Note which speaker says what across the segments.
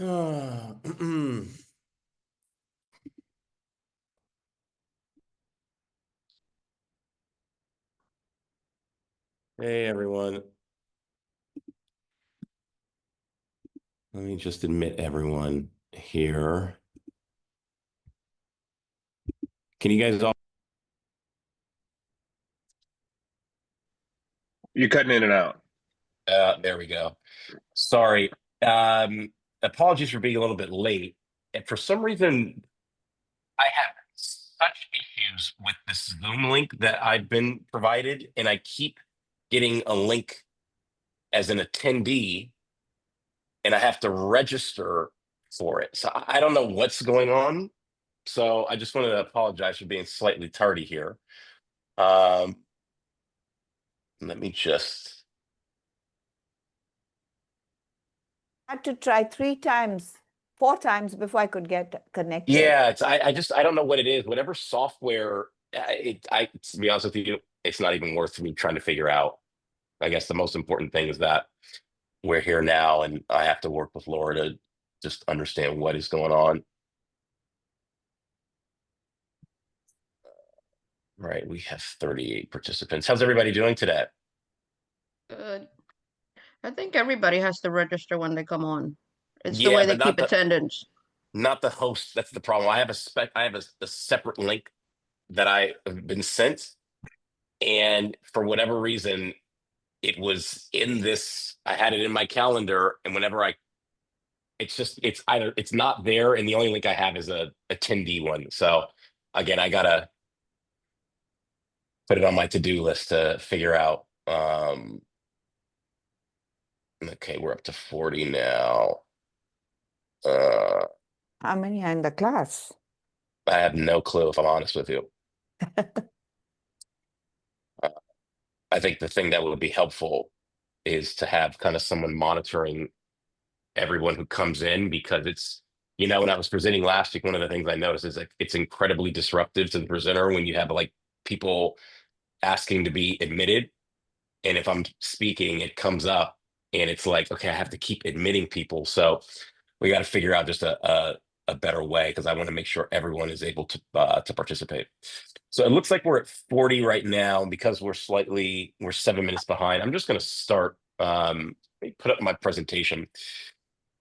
Speaker 1: Hey everyone. Let me just admit everyone here. Can you guys all?
Speaker 2: You're cutting in and out.
Speaker 1: There we go. Sorry. Um, Apologies for being a little bit late. And for some reason, I have such issues with this Zoom link that I've been provided, and I keep getting a link as an attendee, and I have to register for it. So I don't know what's going on. So I just wanted to apologize for being slightly tardy here. Um, Let me just.
Speaker 3: Had to try 3 times, 4 times before I could get connected.
Speaker 1: Yeah, I don't know what it is. Whatever software, to be honest with you, it's not even worth me trying to figure out. I guess the most important thing is that we're here now, and I have to work with Laura to just understand what is going on. Right, we have 38 participants. How's everybody doing today?
Speaker 4: Good. I think everybody has to register when they come on. It's the
Speaker 1: Yeah,
Speaker 4: way
Speaker 1: but
Speaker 4: they keep attendance.
Speaker 1: not the host. That's the problem. I have a separate link that I have been sent, and for whatever reason, it was in this. I had it in my calendar, and whenever it's either it's not there, and the only link I have is a attendee one. So again, I gotta put it on my to-do list to figure out. Okay, we're up to 40 now.
Speaker 3: How many are in the class?
Speaker 1: I have no clue, if I'm honest with you. I think the thing that would be helpful is to have kind of someone monitoring everyone who comes in, because when I was presenting last week, one of the things I noticed is like it's incredibly disruptive to the presenter when you have like people asking to be admitted. And if I'm speaking, it comes up and it's like, okay, I have to keep admitting people. So we got to figure out just a better way, because I want to make sure everyone is able to participate. So it looks like we're at 40 right now. And because we're 7 minutes behind, I'm just going to start. Let me put up my presentation.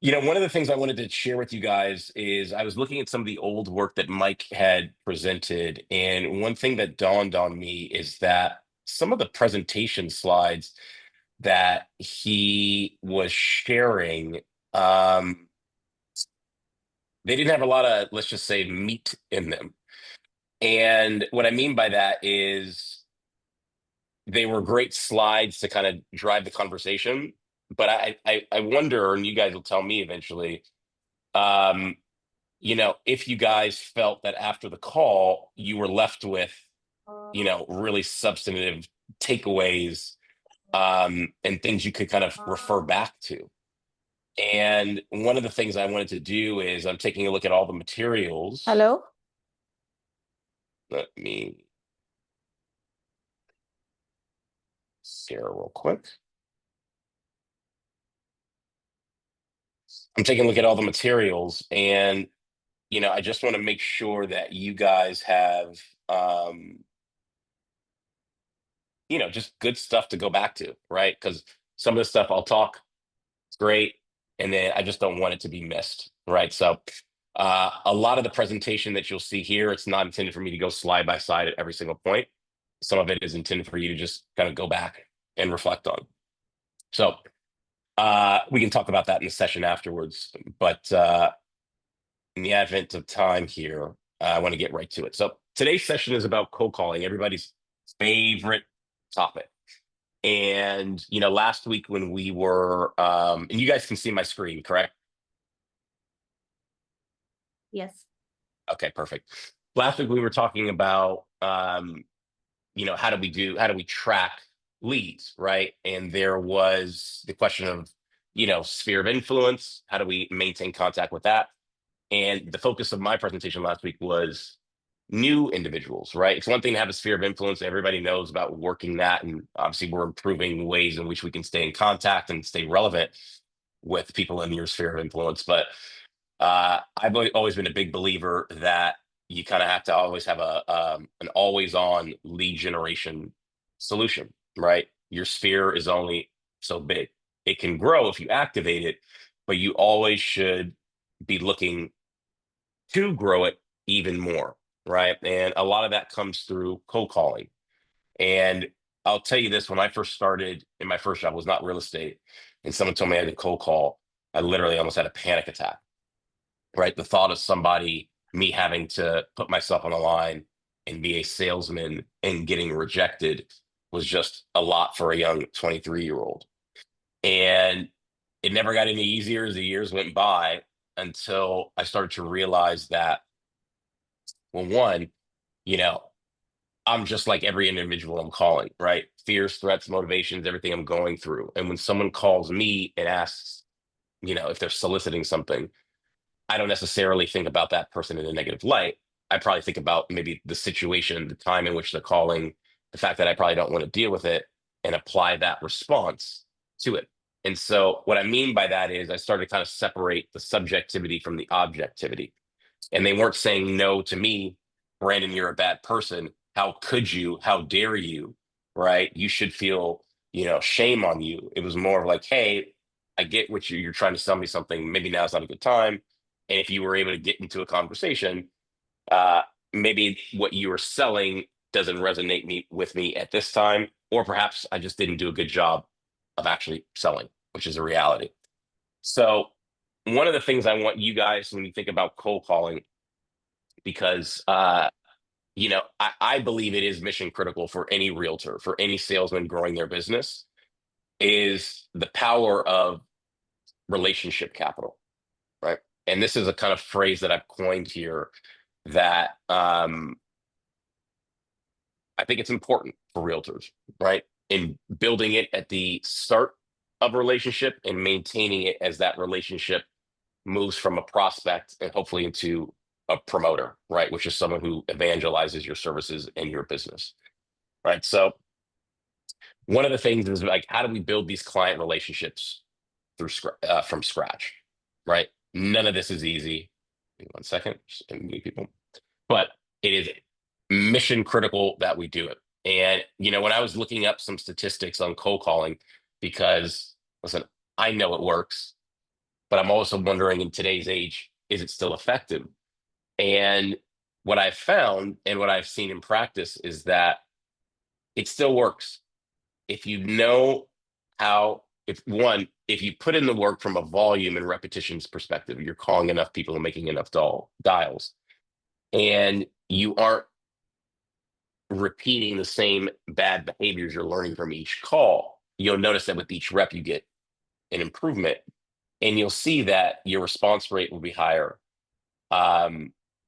Speaker 1: One of the things I wanted to share with you guys is I was looking at some of the old work that Mike had presented. And one thing that dawned on me is that some of the presentation slides that he was sharing, they didn't have a lot of, let's just say, meat in them. And what I mean by that is they were great slides to kind of drive the conversation. But I wonder, and you guys will tell me eventually, um, if you guys felt that after the call, you were left with, really substantive takeaways, and things you could kind of refer back to. And one of the things I wanted to do is I'm taking a look at all the materials.
Speaker 3: Hello?
Speaker 1: Let me share real quick. I'm taking a look at all the materials, and I just want to make sure that you guys have just good stuff to go back to, right? Because some of the stuff I'll talk, it's great, and then I just don't want it to be missed, right? So a lot of the presentation that you'll see here, it's not intended for me to go slide by side at every single point. Some of it is intended for you to just kind of go back and reflect on. So we can talk about that in the session afterwards. But in the advent of time here, I want to get right to it. So today's session is about cold calling, everybody's favorite topic. And last week when we were, and you guys can see my screen, correct?
Speaker 3: Yes.
Speaker 1: Okay, perfect. Last week we were talking about, how do we track leads, right? And there was the question of, sphere of influence. How do we maintain contact with that? And the focus of my presentation last week was new individuals, right? It's one thing to have a sphere of influence. Everybody knows about working that. And obviously we're improving ways in which we can stay in contact and stay relevant. with people in your sphere of influence. But I've always been a big believer that you kind of have to always have an always on lead generation solution, right? Your sphere is only so big. It can grow if you activate it, but you always should be looking to grow it even more, right? And a lot of that comes through cold calling. And I'll tell you this, when I first started in my first job was not real estate, and someone told me I had to cold call, I literally almost had a panic attack, right? The thought of me having to put myself on the line and be a salesman and getting rejected was just a lot for a young 23-year-old. And it never got any easier as the years went by until I started to realize that, well, one, you know, I'm just like every individual I'm calling, right? Fears, threats, motivations, everything I'm going through. And when someone calls me and asks, if they're soliciting something, I don't necessarily think about that person in a negative light. I probably think about maybe the situation, the time in which they're calling, the fact that I probably don't want to deal with it, and apply that response to it. And so, what I mean by that is I started to kind of separate the subjectivity from the objectivity. And they weren't saying no to me, Brandon, you're a bad person. How could you? How dare you? Right? You should feel, shame on you. It was more of like, hey, I get what you're trying to sell me something. Maybe now's not a good time. And if you were able to get into a conversation, uh, maybe what you were selling doesn't resonate with me at this time, or perhaps I just didn't do a good job of actually selling, which is a reality. So one of the things I want you guys, when you think about cold calling, because I believe it is mission critical for any realtor, for any salesman growing their business, is the power of relationship capital, right? And this is a kind of phrase that I've coined here that I think it's important for realtors, right? In building it at the start of a relationship and maintaining it as that relationship moves from a prospect and hopefully into a promoter, right? Which is someone who evangelizes your services and your business, right? So one of the things is like, how do we build these client relationships from scratch, right? None of this is easy. Give me 1 second, just mute people. But it is mission critical that we do it. And when I was looking up some statistics on cold calling, because listen, I know it works, but I'm also wondering in today's age, is it still effective? And what I've found and what I've seen in practice is that it still works. If you know how, if you put in the work from a volume and repetitions perspective, you're calling enough people and making enough dials, and you aren't repeating the same bad behaviors you're learning from each call, you'll notice that with each rep, you get an improvement, and you'll see that your response rate will be higher.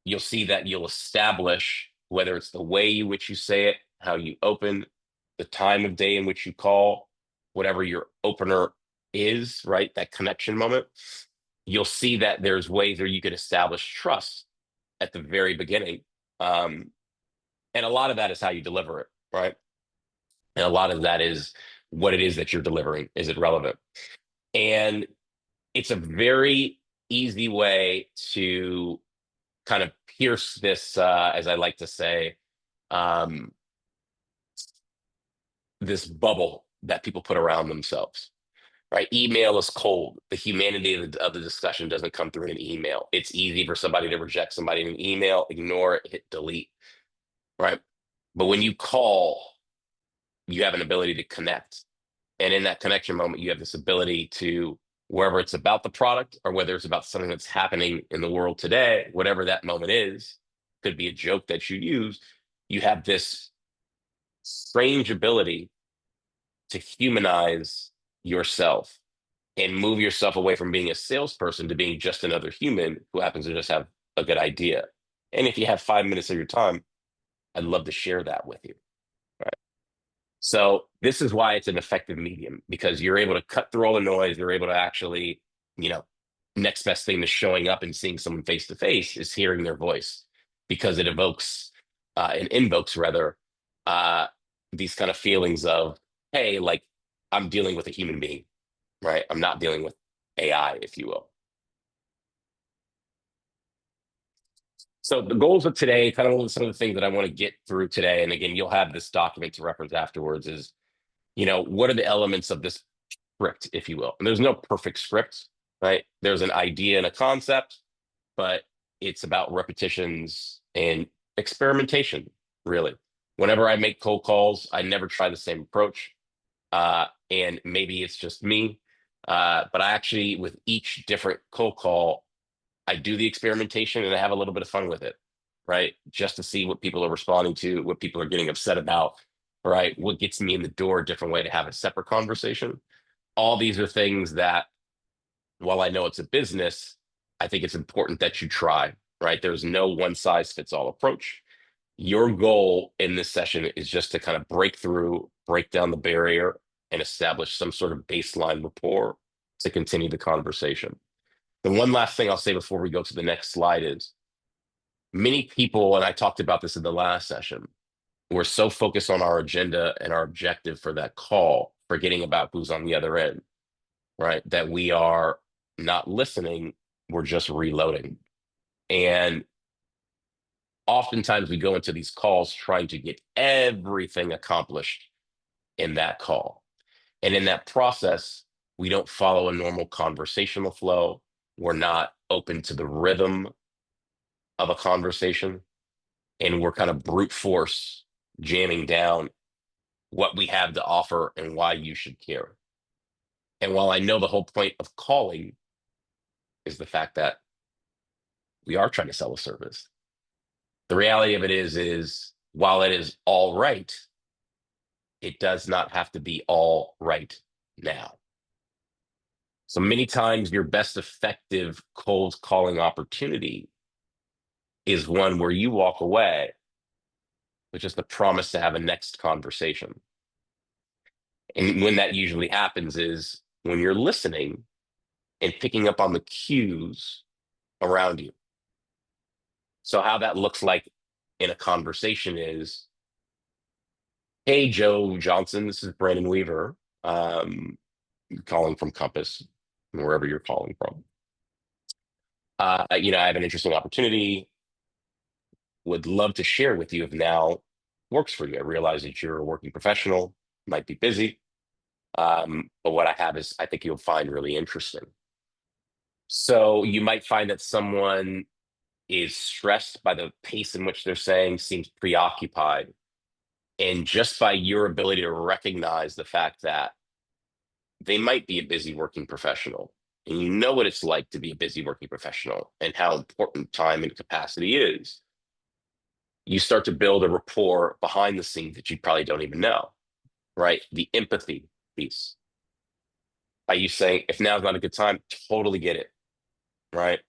Speaker 1: You'll see that you'll establish whether it's the way in which you say it, how you open, the time of day in which you call, whatever your opener is, right? That connection moment. You'll see that there's ways where you could establish trust at the very beginning. And a lot of that is how you deliver it, right? And a lot of that is what it is that you're delivering. Is it relevant? And it's a very easy way to kind of pierce this, as I like to say, um, this bubble that people put around themselves, right? Email is cold. The humanity of the discussion doesn't come through in an email. It's easy for somebody to reject somebody in an email, ignore it, hit delete, right? But when you call, you have an ability to connect. And in that connection moment, you have this ability to, wherever it's about the product or whether it's about something that's happening in the world today, whatever that moment is, could be a joke that you use, you have this strange ability to humanize yourself and move yourself away from being a salesperson to being just another human who happens to just have a good idea. And if you have 5 minutes of your time, I'd love to share that with you. Right. So this is why it's an effective medium, because you're able to cut through all the noise. You're able to actually, next best thing to showing up and seeing someone face to face is hearing their voice, because it evokes and invokes rather these kind of feelings of, hey, like I'm dealing with a human being, right? I'm not dealing with AI, if you will. So the goals of today, kind of some of the things that I want to get through today, and again, you'll have this document to reference afterwards, is, what are the elements of this script, if you will? And there's no perfect script, right? There's an idea and a concept, but it's about repetitions and experimentation, really. Whenever I make cold calls, I never try the same approach. And maybe it's just me, but I actually, with each different cold call, I do the experimentation and I have a little bit of fun with it, right? Just to see what people are responding to, what people are getting upset about, right? What gets me in the door, a different way to have a separate conversation. All these are things that, while I know it's a business, I think it's important that you try, right? There's no one size fits all approach. Your goal in this session is just to kind of break through, break down the barrier, and establish some sort of baseline rapport to continue the conversation. The one last thing I'll say before we go to the next slide is, many people, and I talked about this in the last session, we're so focused on our agenda and our objective for that call, forgetting about who's on the other end, right? That we are not listening, we're just reloading. And oftentimes we go into these calls trying to get everything accomplished in that call. And in that process, we don't follow a normal conversational flow. We're not open to the rhythm of a conversation. And we're kind of brute force jamming down what we have to offer and why you should care. And while I know the whole point of calling is the fact that we are trying to sell a service, the reality of it is while it is all right, it does not have to be all right now. So many times your best effective cold calling opportunity is one where you walk away with just the promise to have a next conversation. And when that usually happens is when you're listening and picking up on the cues around you. So how that looks like in a conversation is, hey, Joe Johnson, this is Brandon Weaver, calling from Compass, wherever you're calling from. I have an interesting opportunity. Would love to share with you if now works for you. I realize that you're a working professional, might be busy, but what I have is I think you'll find really interesting. So you might find that someone is stressed by the pace in which they're saying, seems preoccupied. And just by your ability to recognize the fact that they might be a busy working professional, and you know what it's like to be a busy working professional and how important time and capacity is, you start to build a rapport behind the scenes that you probably don't even know, right? The empathy piece. By you saying, if now's not a good time, totally get it, right?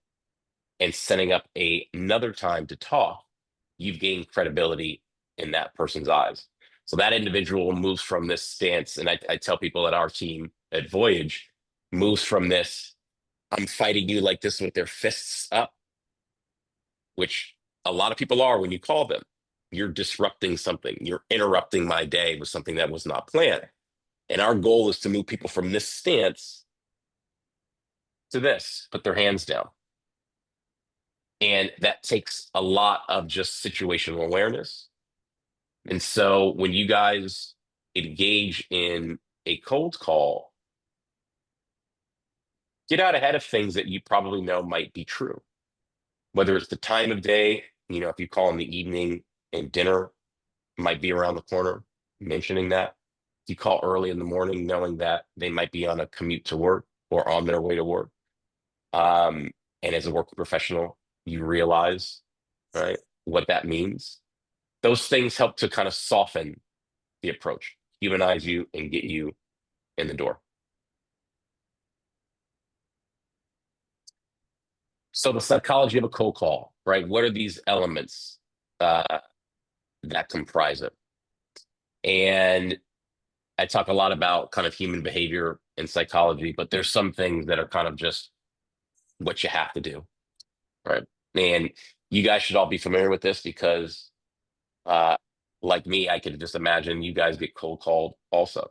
Speaker 1: And setting up another time to talk, you've gained credibility in that person's eyes. So that individual moves from this stance, and I tell people at our team at Voyage, moves from this, I'm fighting you like this with their fists up, which a lot of people are when you call them. You're disrupting something. You're interrupting my day with something that was not planned. And our goal is to move people from this stance to this, put their hands down. And that takes a lot of just situational awareness. And so when you guys engage in a cold call, get out ahead of things that you probably know might be true. Whether it's the time of day, if you call in the evening and dinner might be around the corner, mentioning that. If you call early in the morning, knowing that they might be on a commute to work or on their way to work. And as a working professional, you realize, right, what that means. Those things help to kind of soften the approach, humanize you, and get you in the door. So the psychology of a cold call, right? What are these elements that comprise it? And I talk a lot about kind of human behavior and psychology, but there's some things that are kind of just what you have to do, right? And you guys should all be familiar with this because, like me, I could just imagine you guys get cold called also.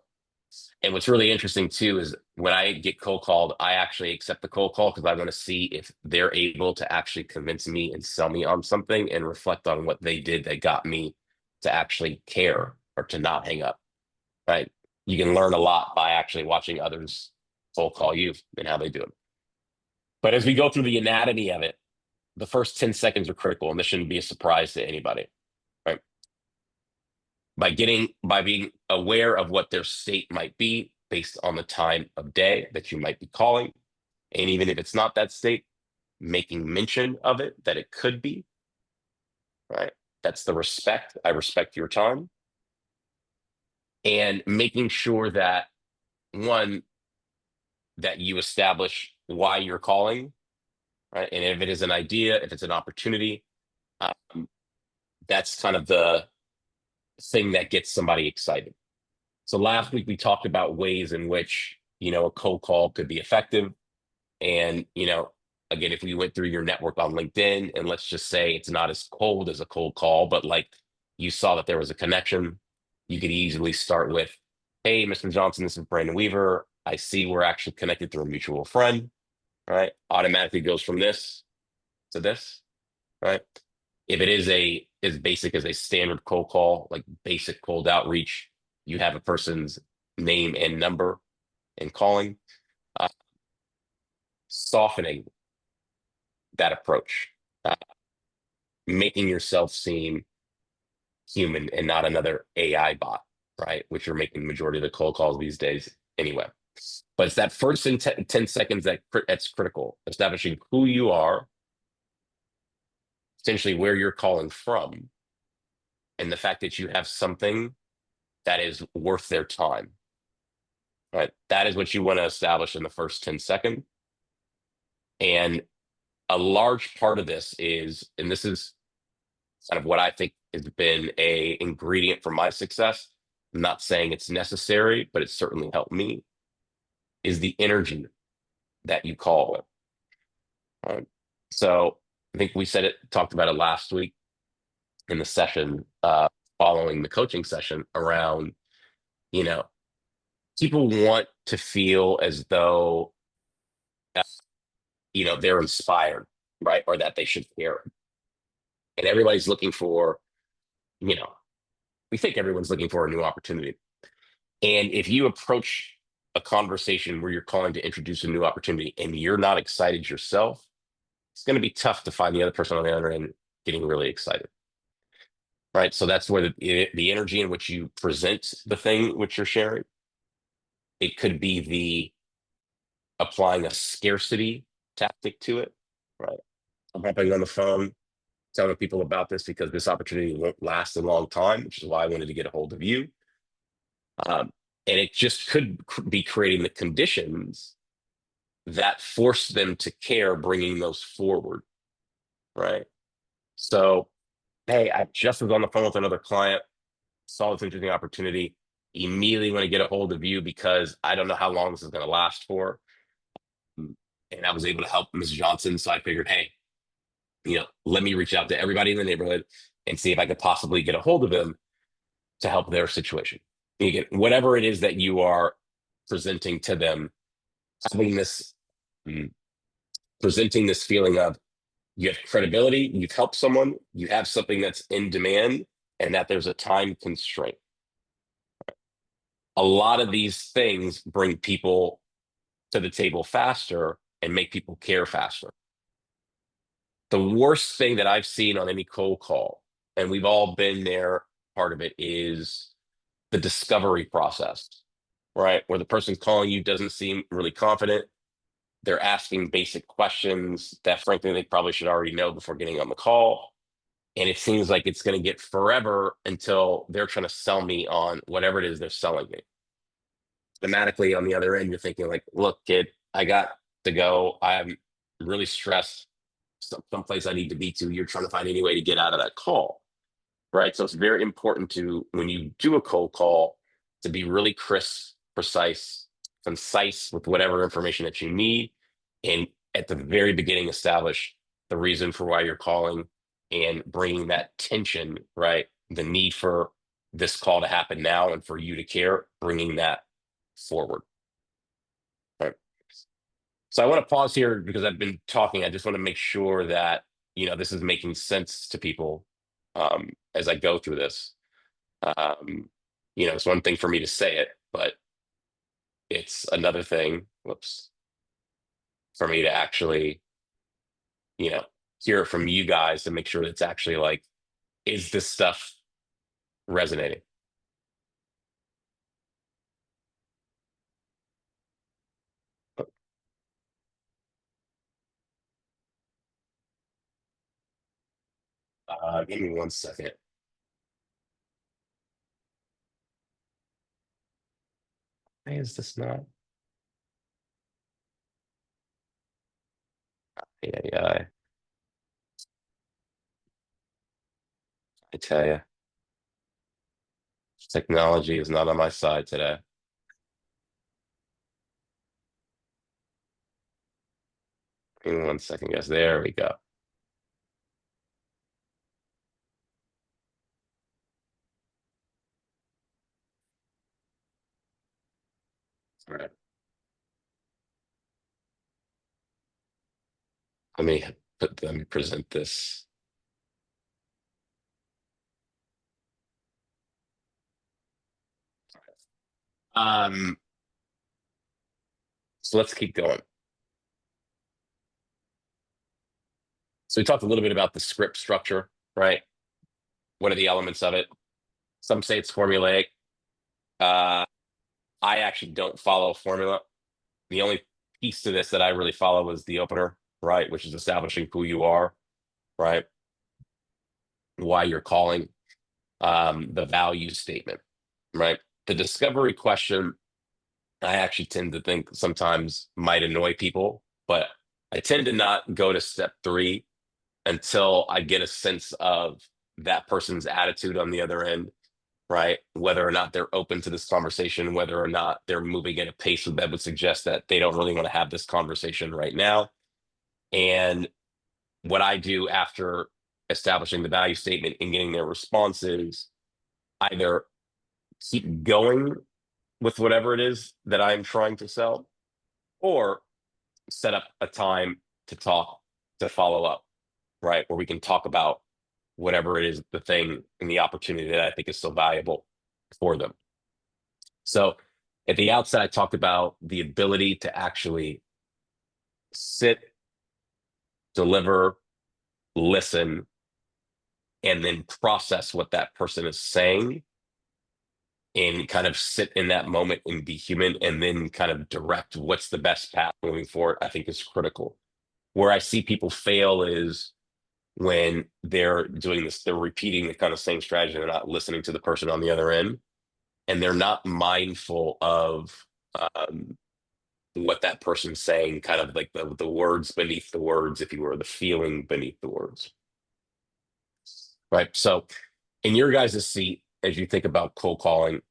Speaker 1: And what's really interesting too is when I get cold called, I actually accept the cold call because I want to see if they're able to actually convince me and sell me on something and reflect on what they did that got me to actually care or to not hang up, right? You can learn a lot by actually watching others cold call you and how they do it. But as we go through the anatomy of it, the first 10 seconds are critical, and this shouldn't be a surprise to anybody, right? By being aware of what their state might be based on the time of day that you might be calling. And even if it's not that state, making mention of it that it could be, right? That's the respect. I respect your time. And making sure that one, that you establish why you're calling, right? And if it is an idea, if it's an opportunity, um, that's kind of the thing that gets somebody excited. So last week we talked about ways in which, a cold call could be effective. And, again, if we went through your network on LinkedIn and let's just say it's not as cold as a cold call, but like you saw that there was a connection, you could easily start with, hey, Mr. Johnson, this is Brandon Weaver. I see we're actually connected through a mutual friend, right? Automatically goes from this to this, right? If it is as basic as a standard cold call, like basic cold outreach, you have a person's name and number and calling, uh, softening that approach, uh, making yourself seem human and not another AI bot, right? Which are making the majority of the cold calls these days anyway. But it's that first 10 seconds that's critical, establishing who you are, essentially where you're calling from, and the fact that you have something that is worth their time, right? That is what you want to establish in the first 10 seconds. And a large part of this is, and this is kind of what I think has been a ingredient for my success. I'm not saying it's necessary, but it's certainly helped me, is the energy that you call it. So I think we talked about it last week in the session following the coaching session around, you know, people want to feel as though, uh, they're inspired, right? Or that they should care. And everybody's looking for, you know, we think everyone's looking for a new opportunity. And if you approach a conversation where you're calling to introduce a new opportunity and you're not excited yourself, it's going to be tough to find the other person on the other end getting really excited. Right. So that's where the energy in which you present the thing which you're sharing, it could be the applying a scarcity tactic to it. Right. I'm hopping on the phone telling people about this because this opportunity won't last a long time, which is why I wanted to get a hold of you. And it just could be creating the conditions that force them to care, bringing those forward, right? So, hey, I just was on the phone with another client, saw this interesting opportunity, immediately want to get a hold of you because I don't know how long this is going to last for. And I was able to help Ms. Johnson. So I figured, hey, let me reach out to everybody in the neighborhood and see if I could possibly get a hold of them to help their situation. Again, whatever it is that you are presenting to them, having this presenting this feeling of you have credibility, you've helped someone, you have something that's in demand, and that there's a time constraint. A lot of these things bring people to the table faster and make people care faster. The worst thing that I've seen on any cold call, and we've all been there, part of it is the discovery process, right? Where the person calling you doesn't seem really confident. They're asking basic questions that, frankly, they probably should already know before getting on the call. And it seems like it's going to get forever until they're trying to sell me on whatever it is they're selling me. Thematically, on the other end, you're thinking like, look, kid, I got to go. I'm really stressed. Someplace I need to be to. You're trying to find any way to get out of that call, right? So it's very important to, when you do a cold call, to be really crisp, precise, concise with whatever information that you need. And at the very beginning, establish the reason for why you're calling and bringing that tension, right? The need for this call to happen now and for you to care, bringing that forward. Right. So I want to pause here because I've been talking. I just want to make sure that, this is making sense to people as I go through this. It's one thing for me to say it, but it's another thing, whoops, for me to actually, you know, hear it from you guys to make sure that it's actually like, is this stuff resonating? Give me 1 second. Why is this not? Yeah, yeah. I tell you, technology is not on my side today. Give me 1 second, guys. There we go. All right. Let me present this. Um, so let's keep going. So we talked a little bit about the script structure, right? What are the elements of it? Some say it's formulaic. Uh, I actually don't follow a formula. The only piece to this that I really follow is the opener, right? Which is establishing who you are, right? Why you're calling, the value statement, right? The discovery question, I actually tend to think sometimes might annoy people, but I tend to not go to step 3 until I get a sense of that person's attitude on the other end, right? Whether or not they're open to this conversation, whether or not they're moving at a pace that would suggest that they don't really want to have this conversation right now. And what I do after establishing the value statement and getting their responses, either keep going with whatever it is that I'm trying to sell, or set up a time to talk, to follow up, right? Where we can talk about whatever it is, the thing and the opportunity that I think is so valuable for them. So at the outset, I talked about the ability to actually sit, deliver, listen, and then process what that person is saying and kind of sit in that moment and be human and then kind of direct what's the best path moving forward, I think is critical. Where I see people fail is when they're doing this, they're repeating the kind of same strategy, they're not listening to the person on the other end, and they're not mindful of um, what that person's saying, kind of like the words beneath the words, if you were, the feeling beneath the words. Right. So in your guys' seat, as you think about cold calling,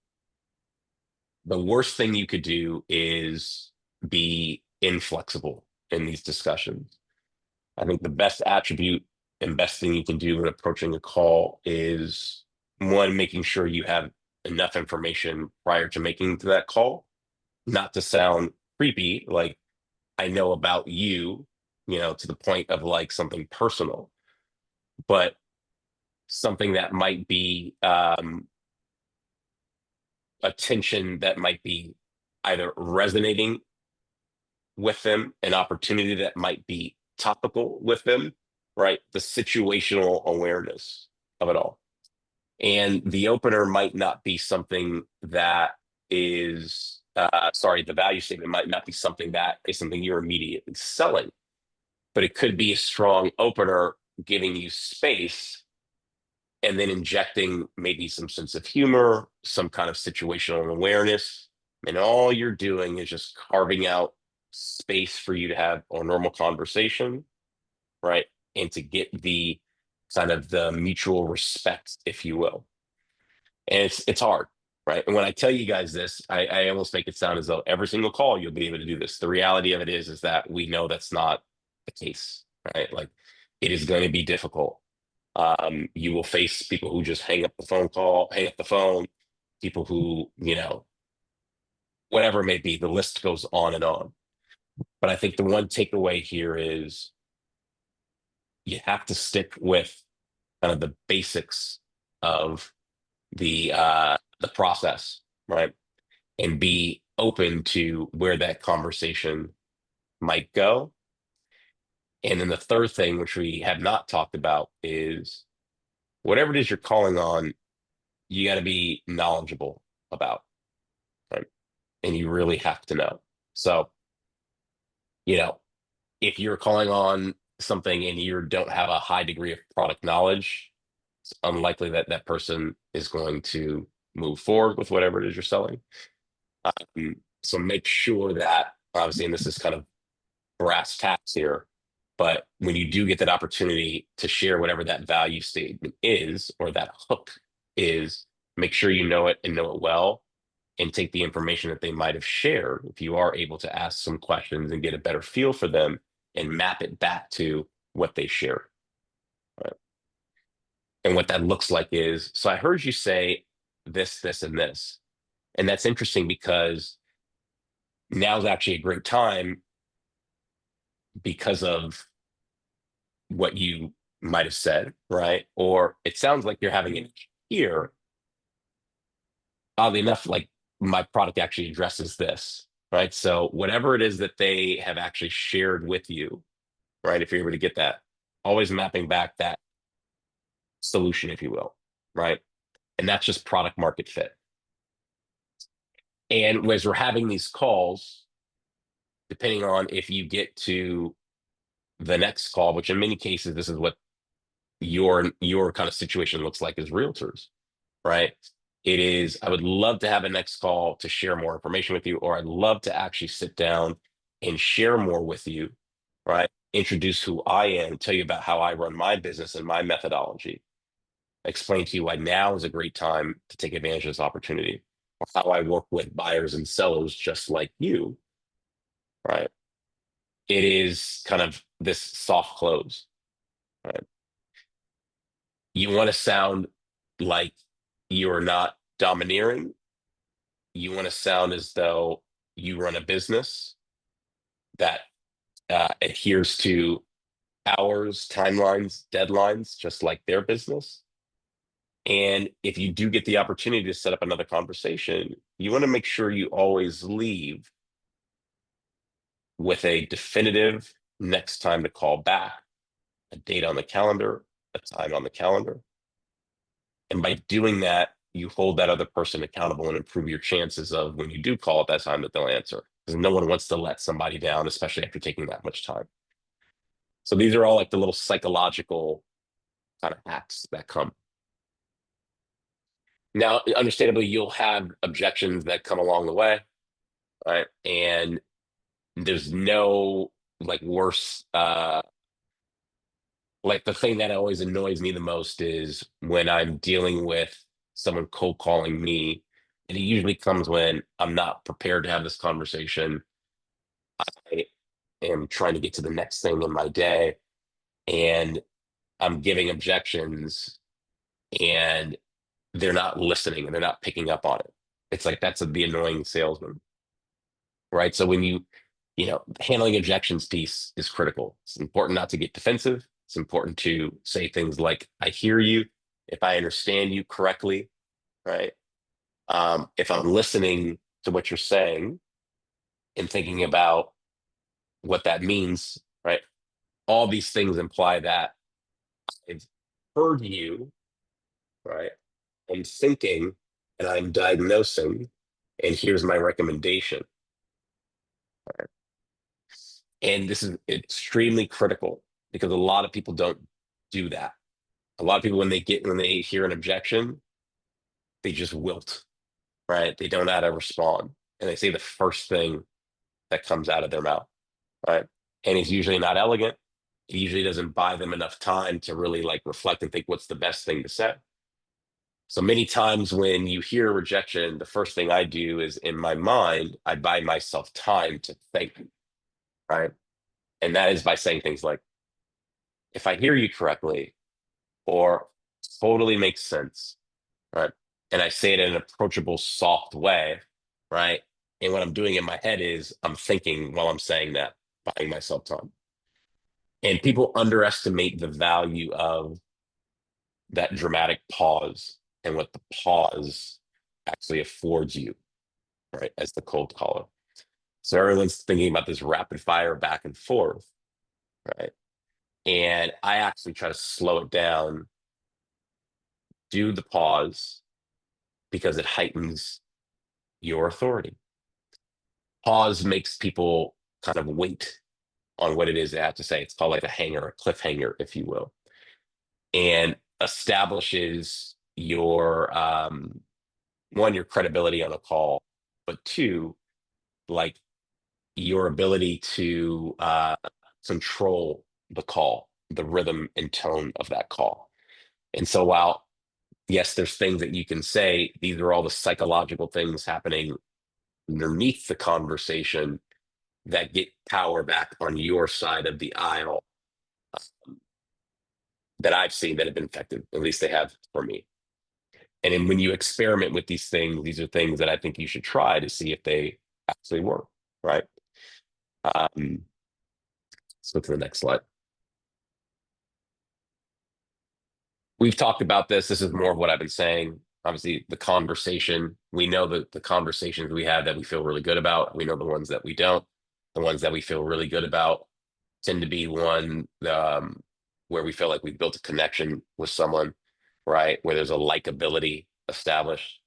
Speaker 1: the worst thing you could do is be inflexible in these discussions. I think the best attribute and best thing you can do when approaching a call is, one, making sure you have enough information prior to making to that call, not to sound creepy, like I know about you, to the point of like something personal, but something that might be a tension that might be either resonating with them, an opportunity that might be topical with them, right? The situational awareness of it all. And the opener might not be something that is, the value statement might not be something that is something you're immediately selling, but it could be a strong opener giving you space and then injecting maybe some sense of humor, some kind of situational awareness. And all you're doing is just carving out space for you to have a normal conversation, right? And to get the kind of the mutual respect, if you will. And it's hard, right? And when I tell you guys this, I almost make it sound as though every single call you'll be able to do this. The reality of it is that we know that's not the case, right? Like, it is going to be difficult. You will face people who just hang up the phone, people who, whatever it may be. The list goes on and on. But I think the one takeaway here is you have to stick with kind of the basics of the process, right? And be open to where that conversation might go. And then the third thing, which we have not talked about, is whatever it is you're calling on, you got to be knowledgeable about, right? And you really have to know. So, you know, if you're calling on something and you don't have a high degree of product knowledge, it's unlikely that that person is going to move forward with whatever it is you're selling. So make sure that, obviously, and this is kind of brass tacks here, but when you do get that opportunity to share whatever that value statement is or that hook is, make sure you know it and know it well, and take the information that they might have shared, if you are able to ask some questions and get a better feel for them, and map it back to what they shared. Right? And what that looks like is, so I heard you say this, this, and this. And that's interesting because now's actually a great time because of what you might have said, right? Or it sounds like you're having an issue here. Oddly enough, like my product actually addresses this, right? So whatever it is that they have actually shared with you, right? If you're able to get that, always mapping back that solution, if you will, right? And that's just product market fit. And as we're having these calls, depending on if you get to the next call, which in many cases, this is what your kind of situation looks like as realtors, right? It is, I would love to have a next call to share more information with you, or I'd love to actually sit down and share more with you, right? Introduce who I am, tell you about how I run my business and my methodology, explain to you why now is a great time to take advantage of this opportunity, or how I work with buyers and sellers just like you, right? It is kind of this soft close, right? You want to sound like you're not domineering. You want to sound as though you run a business that adheres to hours, timelines, deadlines, just like their business. And if you do get the opportunity to set up another conversation, you want to make sure you always leave with a definitive next time to call back, a date on the calendar, a time on the calendar. And by doing that, you hold that other person accountable and improve your chances of when you do call at that time that they'll answer. Because no one wants to let somebody down, especially after taking that much time. So these are all like the little psychological kind of hacks that come. Now, understandably, you'll have objections that come along the way, right? And there's no like worse like the thing that always annoys me the most is when I'm dealing with someone cold calling me, and it usually comes when I'm not prepared to have this conversation. I am trying to get to the next thing in my day, and I'm giving objections, and they're not listening and they're not picking up on it. It's like that's the annoying salesman, right? So when handling objections piece is critical. It's important not to get defensive. It's important to say things like, I hear you. If I understand you correctly, right? If I'm listening to what you're saying and thinking about what that means, right? All these things imply that I've heard you, right? I'm thinking and I'm diagnosing, and here's my recommendation. Right? And this is extremely critical because a lot of people don't do that. A lot of people, when they hear an objection, they just wilt, right? They don't know how to respond, and they say the first thing that comes out of their mouth, right? And it's usually not elegant. It usually doesn't buy them enough time to really like reflect and think what's the best thing to say. So many times when you hear a rejection, the first thing I do is in my mind, I buy myself time to think, right? And that is by saying things like, if I hear you correctly, or totally makes sense, right? And I say it in an approachable, soft way, right? And what I'm doing in my head is I'm thinking while I'm saying that, buying myself time. And people underestimate the value of that dramatic pause and what the pause actually affords you, right? As the cold caller. So everyone's thinking about this rapid fire back and forth, right? And I actually try to slow it down, do the pause, because it heightens your authority. Pause makes people kind of wait on what it is they have to say. It's called like a hanger, a cliffhanger, if you will, and establishes your one, your credibility on a call, but two, like your ability to control the call, the rhythm and tone of that call. And so while yes, there's things that you can say, these are all the psychological things happening underneath the conversation that get power back on your side of the aisle that I've seen that have been effective. At least they have for me. And then when you experiment with these things, these are things that I think you should try to see if they actually work, right? Let's go to the next slide. We've talked about this. This is more of what I've been saying. Obviously, the conversation, we know that the conversations we have that we feel really good about, we know the ones that we don't. The ones that we feel really good about tend to be one where we feel like we've built a connection with someone, right? Where there's a likability established,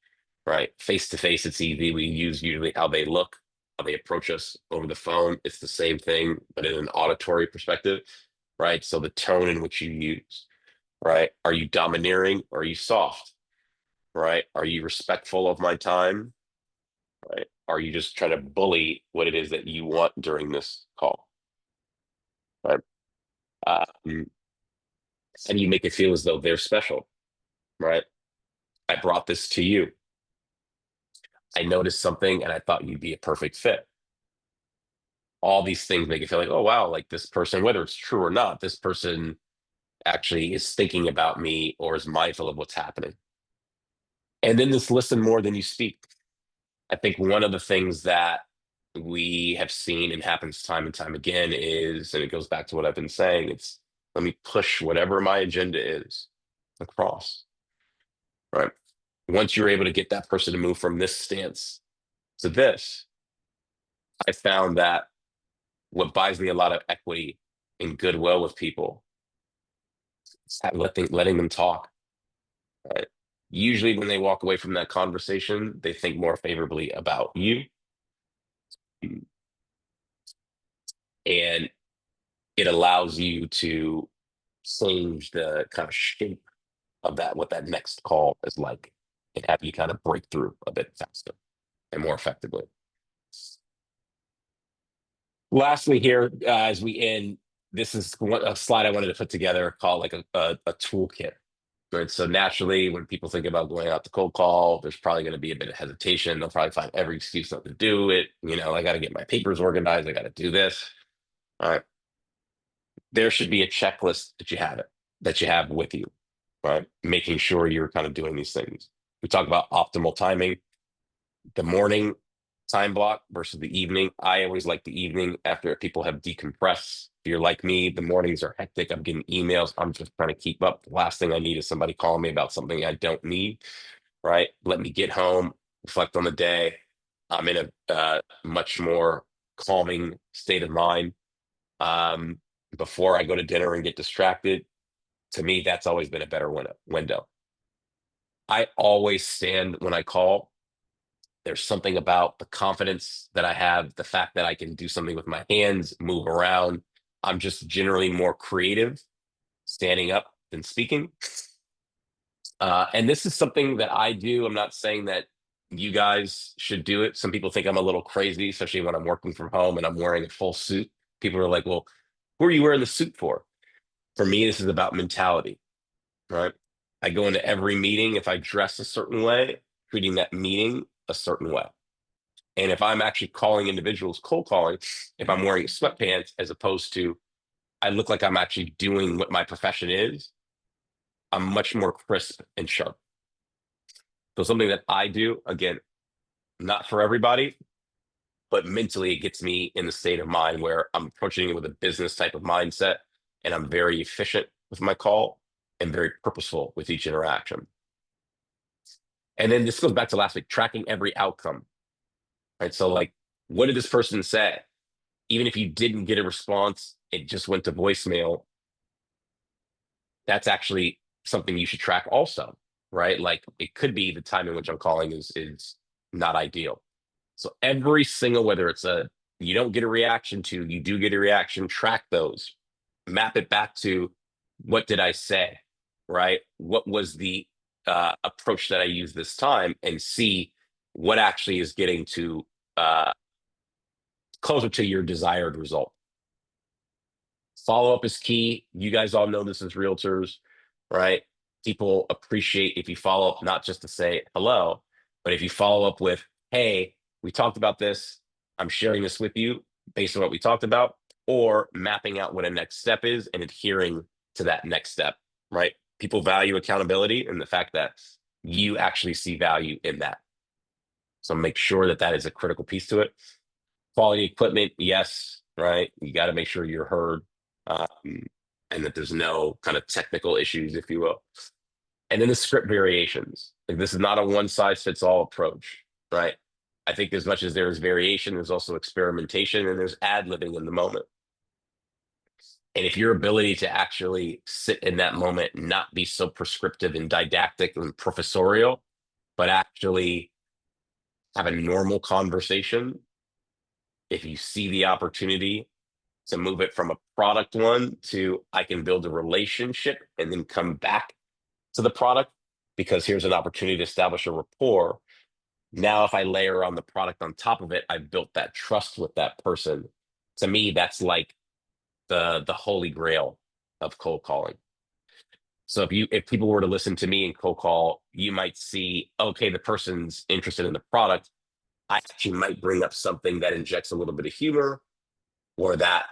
Speaker 1: right? Face to face, it's easy. We use usually how they look, how they approach us over the phone. It's the same thing, but in an auditory perspective, right? So the tone in which you use, right? Are you domineering or are you soft, right? Are you respectful of my time, right? Are you just trying to bully what it is that you want during this call, right? And you make it feel as though they're special, right? I brought this to you. I noticed something and I thought you'd be a perfect fit. All these things make it feel like, oh, wow, like this person, whether it's true or not, this person actually is thinking about me or is mindful of what's happening. And then just listen more than you speak. I think one of the things that we have seen and happens time and time again is, and it goes back to what I've been saying, it's let me push whatever my agenda is across, right? Once you're able to get that person to move from this stance to this, I found that what buys me a lot of equity and goodwill with people is letting them talk, right? Usually when they walk away from that conversation, they think more favorably about you. And it allows you to change the kind of shape of that, what that next call is like, and have you kind of break through a bit faster and more effectively. Lastly, here, as we end, this is a slide I wanted to put together called like a toolkit. Right. So naturally, when people think about going out to cold call, there's probably going to be a bit of hesitation. They'll probably find every excuse not to do it. You know, I got to get my papers organized. I got to do this. All right. There should be a checklist that you have with you, right? Making sure you're kind of doing these things. We talk about optimal timing, the morning time block versus the evening. I always like the evening after people have decompressed. If you're like me, the mornings are hectic. I'm getting emails. I'm just trying to keep up. The last thing I need is somebody calling me about something I don't need, right? Let me get home, reflect on the day. I'm in a much more calming state of mind um, before I go to dinner and get distracted. To me, that's always been a better window. I always stand when I call. There's something about the confidence that I have, the fact that I can do something with my hands, move around. I'm just generally more creative standing up than speaking. And this is something that I do. I'm not saying that you guys should do it. Some people think I'm a little crazy, especially when I'm working from home and I'm wearing a full suit. People are like, well, who are you wearing the suit for? For me, this is about mentality, right? I go into every meeting. If I dress a certain way, treating that meeting a certain way. And if I'm actually calling individuals, cold calling, if I'm wearing sweatpants as opposed to I look like I'm actually doing what my profession is, I'm much more crisp and sharp. So something that I do, again, not for everybody, but mentally it gets me in the state of mind where I'm approaching it with a business type of mindset, and I'm very efficient with my call and very purposeful with each interaction. And then this goes back to last week, tracking every outcome, right? So like, what did this person say? Even if you didn't get a response, it just went to voicemail. That's actually something you should track also, right? Like it could be the time in which I'm calling is not ideal. So every single, whether it's a you don't get a reaction to, you do get a reaction, track those, map it back to what did I say, right? What was the approach that I used this time, and see what actually is getting to closer to your desired result. Follow up is key. You guys all know this as realtors, right? People appreciate if you follow up, not just to say hello, but if you follow up with, hey, we talked about this. I'm sharing this with you based on what we talked about, or mapping out what a next step is and adhering to that next step, right? People value accountability and the fact that you actually see value in that. So make sure that that is a critical piece to it. Quality equipment, yes, right? You got to make sure you're heard, and that there's no kind of technical issues, if you will. And then the script variations. Like this is not a one size fits all approach, right? I think as much as there's variation, there's also experimentation and there's ad libbing in the moment. And if your ability to actually sit in that moment, not be so prescriptive and didactic and professorial, but actually have a normal conversation, if you see the opportunity to move it from a product one to I can build a relationship and then come back to the product because here's an opportunity to establish a rapport. Now, if I layer on the product on top of it, I've built that trust with that person. To me, that's like the holy grail of cold calling. So if people were to listen to me in cold call, you might see, okay, the person's interested in the product. I actually might bring up something that injects a little bit of humor, or that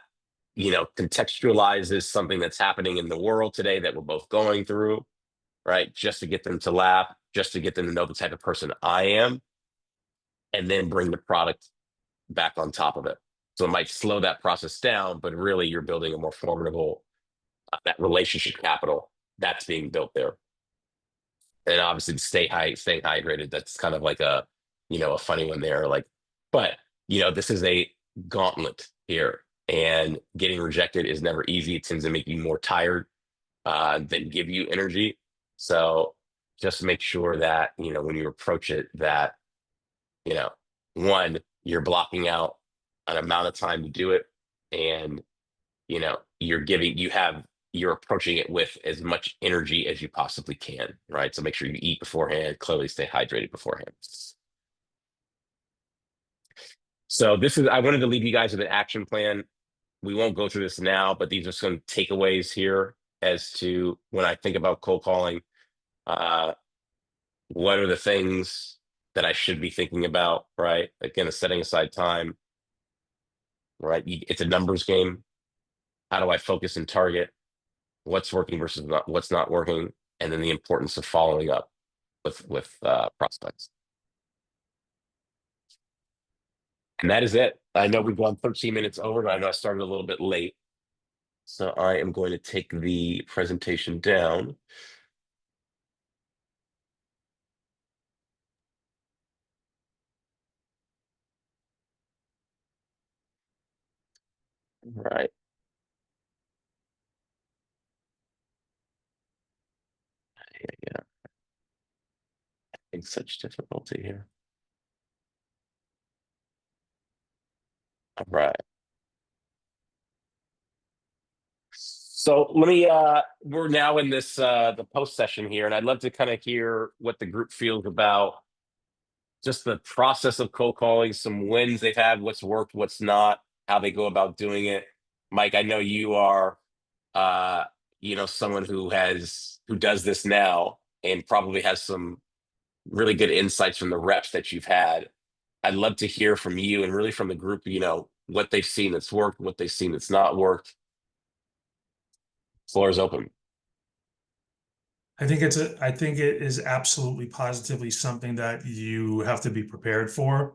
Speaker 1: contextualizes something that's happening in the world today that we're both going through, right? Just to get them to laugh, just to get them to know the type of person I am, and then bring the product back on top of it. So it might slow that process down, but really you're building a more formidable that relationship capital that's being built there. And obviously staying hydrated. That's kind of like a funny one there. Like, but this is a gauntlet here, and getting rejected is never easy. It tends to make you more tired than give you energy. So just make sure that when you approach it, that you know, one, you're blocking out an amount of time to do it, and you're approaching it with as much energy as you possibly can, right? So make sure you eat beforehand, clearly stay hydrated beforehand. So I wanted to leave you guys with an action plan. We won't go through this now, but these are some takeaways here as to when I think about cold calling. What are the things that I should be thinking about, right? Again, setting aside time, right? It's a numbers game. How do I focus and target? What's working versus what's not working? And then the importance of following up with prospects. And that is it. I know we've gone 13 minutes over, but I know I started a little bit late. So I am going to take the presentation down. Right. Yeah. In such difficulty here. All right. So let me we're now in this the post session here, and I'd love to kind of hear what the group feels about just the process of cold calling, some wins they've had, what's worked, what's not, how they go about doing it. Mike, I know you are someone who does this now and probably has some really good insights from the reps that you've had. I'd love to hear from you and really from the group, what they've seen that's worked, what they've seen that's not worked. Floor is open.
Speaker 2: I think it is absolutely positively something that you have to be prepared for.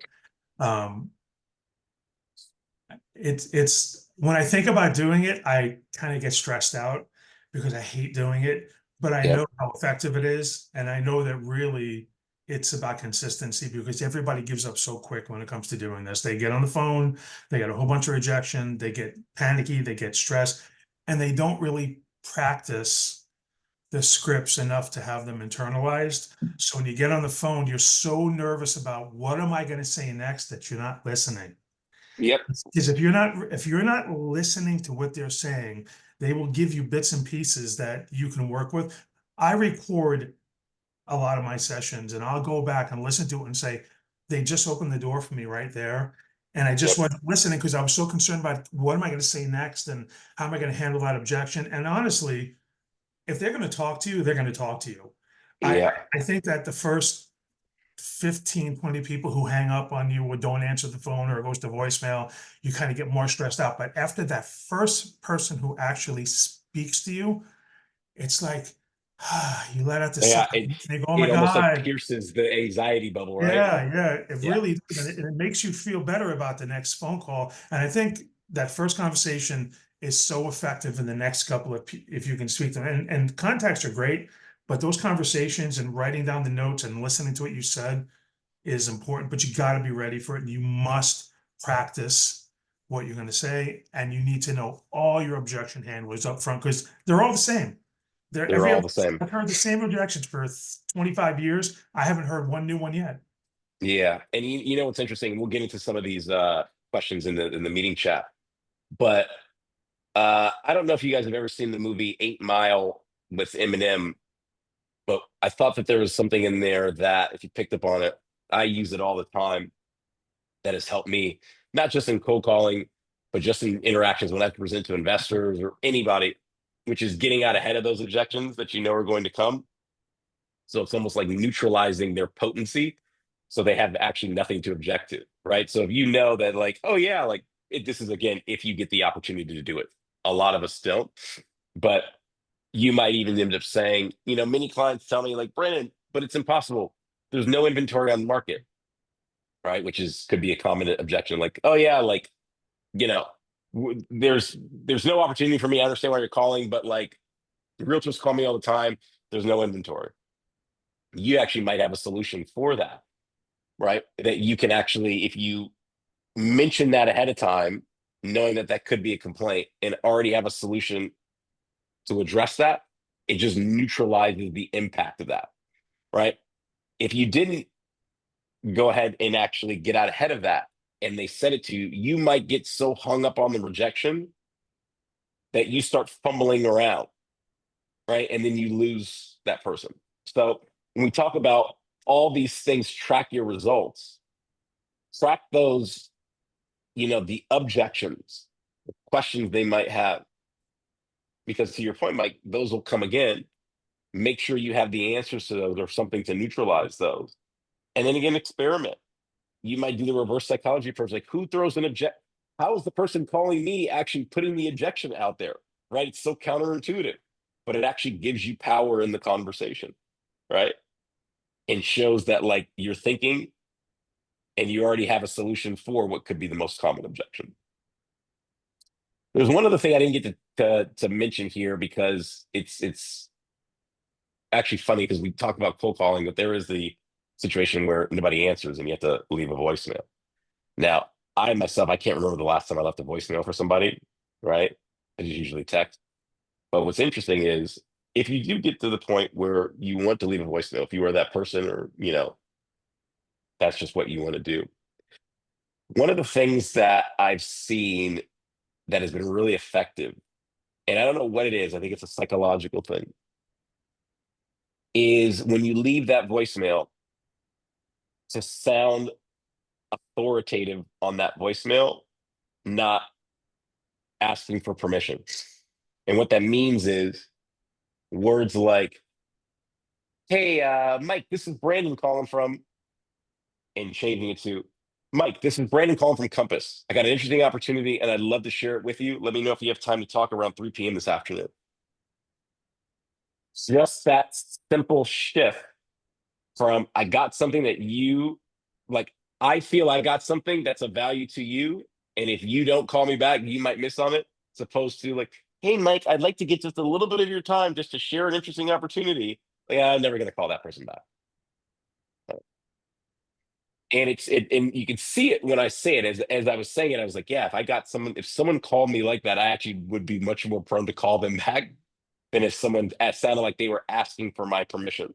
Speaker 2: it's when I think about doing it, I kind of get stressed out because I hate doing it, but I
Speaker 1: Yep.
Speaker 2: know how effective it is. And I know that really it's about consistency because everybody gives up so quick when it comes to doing this. They get on the phone, they get a whole bunch of rejection, they get panicky, they get stressed, and they don't really practice the scripts enough to have them internalized. So when you get on the phone, you're so nervous about what am I going to say next that you're not listening.
Speaker 1: Yep.
Speaker 2: Because if you're not listening to what they're saying, they will give you bits and pieces that you can work with. I record a lot of my sessions and I'll go back and listen to it and say, they just opened the door for me right there. And I just
Speaker 1: Yep.
Speaker 2: wasn't listening because I was so concerned about what am I going to say next and how am I going to handle that objection. And honestly, if they're going to talk to you, they're going to talk to you. I,
Speaker 1: Yeah.
Speaker 2: I think that the first 15, 20 people who hang up on you or don't answer the phone or it goes to voicemail, you kind of get more stressed out. But after that first person who actually speaks to you, it's like you let out the sigh.
Speaker 1: Yeah.
Speaker 2: And you go, oh my
Speaker 1: It almost like
Speaker 2: God.
Speaker 1: pierces the anxiety bubble, right?
Speaker 2: Yeah, yeah. It
Speaker 1: Yeah.
Speaker 2: really does. And it makes you feel better about the next phone call. And I think that first conversation is so effective in the next couple of if you can speak to them. And contacts are great, but those conversations and writing down the notes and listening to what you said is important, but you got to be ready for it. And you must practice what you're going to say. And you need to know all your objection handlers up front because they're all the same. They're
Speaker 1: They're all the same.
Speaker 2: I've heard the same objections for 25 years. I haven't heard one new one yet.
Speaker 1: Yeah. And you know what's interesting? We'll get into some of these questions in the meeting chat. But I don't know if you guys have ever seen the movie 8 Mile with Eminem, but I thought that there was something in there that if you picked up on it, I use it all the time that has helped me, not just in cold calling, but just in interactions when I have to present to investors or anybody, which is getting out ahead of those objections that you know are going to come. So it's almost like neutralizing their potency. So they have actually nothing to object to, right? So if you know that, like, oh, yeah, like this is again, if you get the opportunity to do it, a lot of us don't. But you might even end up saying, many clients tell me, like, Brandon, but it's impossible. There's no inventory on the market, right? Which could be a common objection. Like, oh, yeah, like, you know, there's no opportunity for me. I understand why you're calling, but like, the realtors call me all the time. There's no inventory. You actually might have a solution for that, right? That you can actually, if you mention that ahead of time, knowing that that could be a complaint and already have a solution to address that, it just neutralizes the impact of that, right? If you didn't go ahead and actually get out ahead of that and they said it to you, you might get so hung up on the rejection that you start fumbling around, right? And then you lose that person. So when we talk about all these things, track your results, track those, the objections, the questions they might have. Because to your point, Mike, those will come again. Make sure you have the answers to those or something to neutralize those. And then again, experiment. You might do the reverse psychology approach. Like, who throws an object? How is the person calling me actually putting the objection out there? Right? It's so counterintuitive, but it actually gives you power in the conversation, right? And shows that like you're thinking and you already have a solution for what could be the most common objection. There's one other thing I didn't get to mention here because it's actually funny because we talk about cold calling, but there is the situation where nobody answers and you have to leave a voicemail. Now, I myself, I can't remember the last time I left a voicemail for somebody, right? I just usually text. But what's interesting is if you do get to the point where you want to leave a voicemail, if you are that person or, that's just what you want to do. One of the things that I've seen that has been really effective, and I don't know what it is, I think it's a psychological thing, is when you leave that voicemail to sound authoritative on that voicemail, not asking for permission. And what that means is words like, hey, Mike, this is Brandon calling from, and changing it to, Mike, this is Brandon calling from Compass. I got an interesting opportunity and I'd love to share it with you. Let me know if you have time to talk around 3 p.m. this afternoon. Just that simple shift from I got something that you like, I feel I got something that's of value to you, And if you don't call me back, you might miss on it. As opposed to like, hey, Mike, I'd like to get just a little bit of your time just to share an interesting opportunity. Like, I'm never going to call that person back. And and you can see it when I say it. As I was saying it, I was like, yeah, if someone called me like that, I actually would be much more prone to call them back than if someone sounded like they were asking for my permission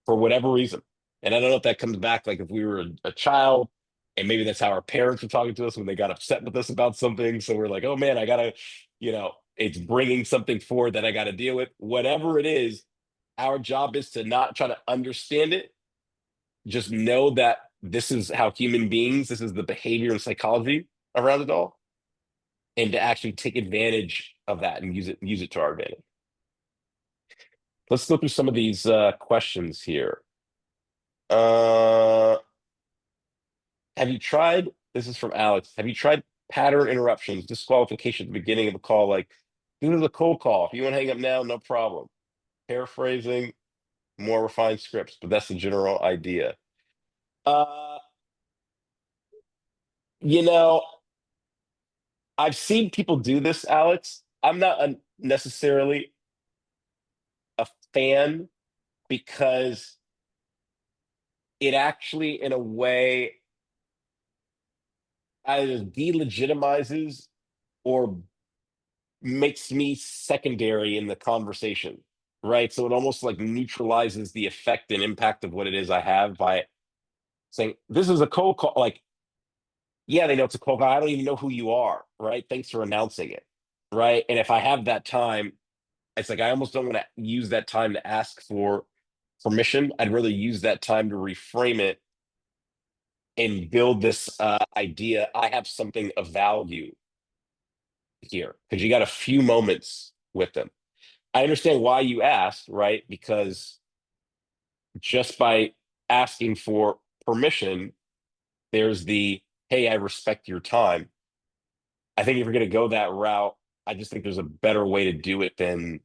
Speaker 1: for whatever reason. And I don't know if that comes back like if we were a child and maybe that's how our parents were talking to us when they got upset with us about something. So we're like, oh man, I gotta, it's bringing something forward that I got to deal with. Whatever it is, our job is to not try to understand it. Just know that this is how human beings, this is the behavior and psychology around it all, and to actually take advantage of that and use it to our advantage. Let's go through some of these questions here. Have you tried? This is from Alex. Have you tried pattern interruptions, disqualification at the beginning of a call? Like, this is a cold call. If you want to hang up now, no problem. Paraphrasing, more refined scripts, but that's the general idea. Uh, you know, I've seen people do this, Alex. I'm not necessarily a fan because it actually, in a way, either delegitimizes or makes me secondary in the conversation, right? So it almost like neutralizes the effect and impact of what it is I have by saying, this is a cold call. Like, yeah, they know it's a cold call. I don't even know who you are, right? Thanks for announcing it, right? And if I have that time, it's like I almost don't want to use that time to ask for permission. I'd rather use that time to reframe it and build this idea. I have something of value here because you got a few moments with them. I understand why you asked, right? Because just by asking for permission, there's the, hey, I respect your time. I think if you're going to go that route, I just think there's a better way to do it than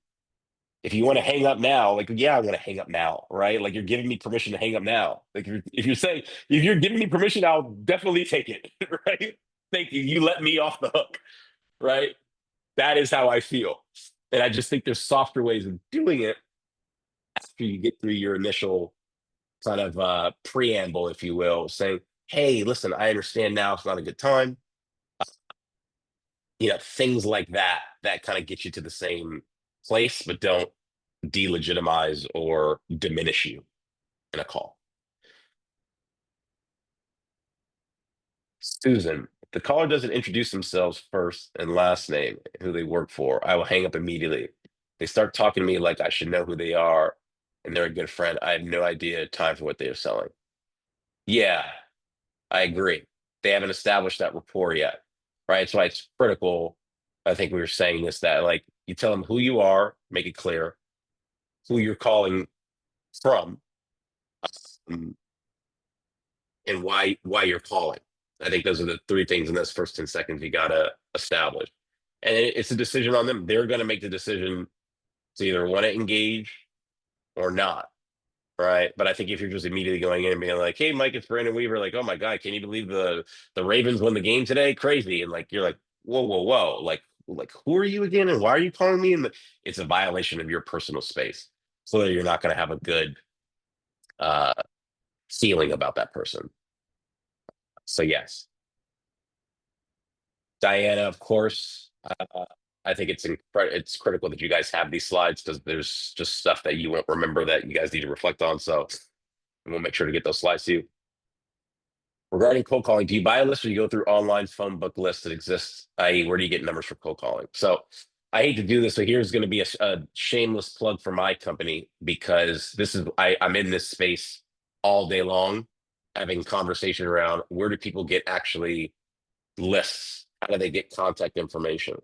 Speaker 1: if you want to hang up now, like, yeah, I want to hang up now, right? Like you're giving me permission to hang up now. Like if you're saying, if you're giving me permission, I'll definitely take it, right? Thank you. You let me off the hook, right? That is how I feel. And I just think there's softer ways of doing it after you get through your initial kind of preamble, if you will, saying, hey, listen, I understand now it's not a good time. Things like that, that kind of get you to the same place, but don't delegitimize or diminish you in a call. Susan, if the caller doesn't introduce themselves first and last name, who they work for, I will hang up immediately. They start talking to me like I should know who they are and they're a good friend. I have no idea time for what they are selling. Yeah, I agree. They haven't established that rapport yet, right? So it's critical. I think we were saying this, that like you tell them who you are, make it clear who you're calling from, um, and why you're calling. I think those are the three things in those first 10 seconds you gotta establish. And it's a decision on them. They're gonna make the decision to either want to engage or not. Right. But I think if you're just immediately going in and being like, hey, Mike, it's Brandon Weaver, like, oh my God, can you believe the Ravens won the game today? Crazy. And like you're like, whoa, whoa, whoa. Like who are you again? And why are you calling me? And it's a violation of your personal space. So that you're not gonna have a good uh feeling about that person. So yes. Diana, of course. I think it's critical that you guys have these slides because there's just stuff that you won't remember that you guys need to reflect on. So we'll make sure to get those slides to you. Regarding cold calling, do you buy a list or you go through online phone book lists that exist? I.e., where do you get numbers for cold calling? So I hate to do this. So here's going to be a shameless plug for my company because I'm in this space all day long, having conversation around where do people get actually lists? How do they get contact information?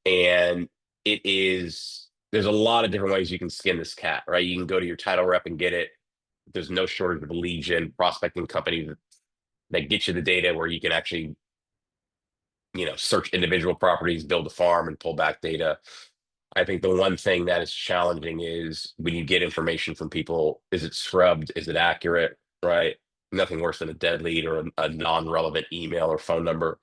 Speaker 1: And there's a lot of different ways you can skin this cat, right? You can go to your title rep and get it. There's no shortage of lead gen prospecting companies that get you the data where you can actually, search individual properties, build a farm, and pull back data. I think the one thing that is challenging is when you get information from people, is it scrubbed? Is it accurate? Right? Nothing worse than a dead lead or a non-relevant email or phone number.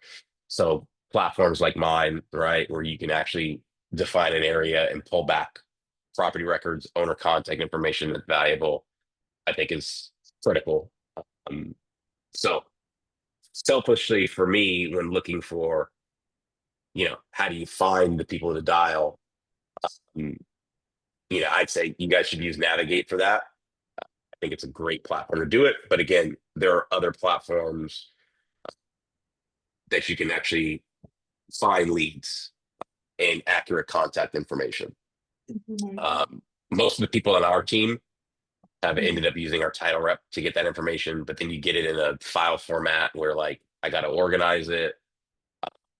Speaker 1: So platforms like mine, right, where you can actually define an area and pull back property records, owner contact information that's valuable, I think is critical. So selfishly for me, when looking for, how do you find the people to dial? um, I'd say you guys should use Navigate for that. I think it's a great platform to do it. But again, there are other platforms that you can actually find leads and accurate contact information. Most of the people on our team have ended up using our title rep to get that information, but then you get it in a file format where like I got to organize it.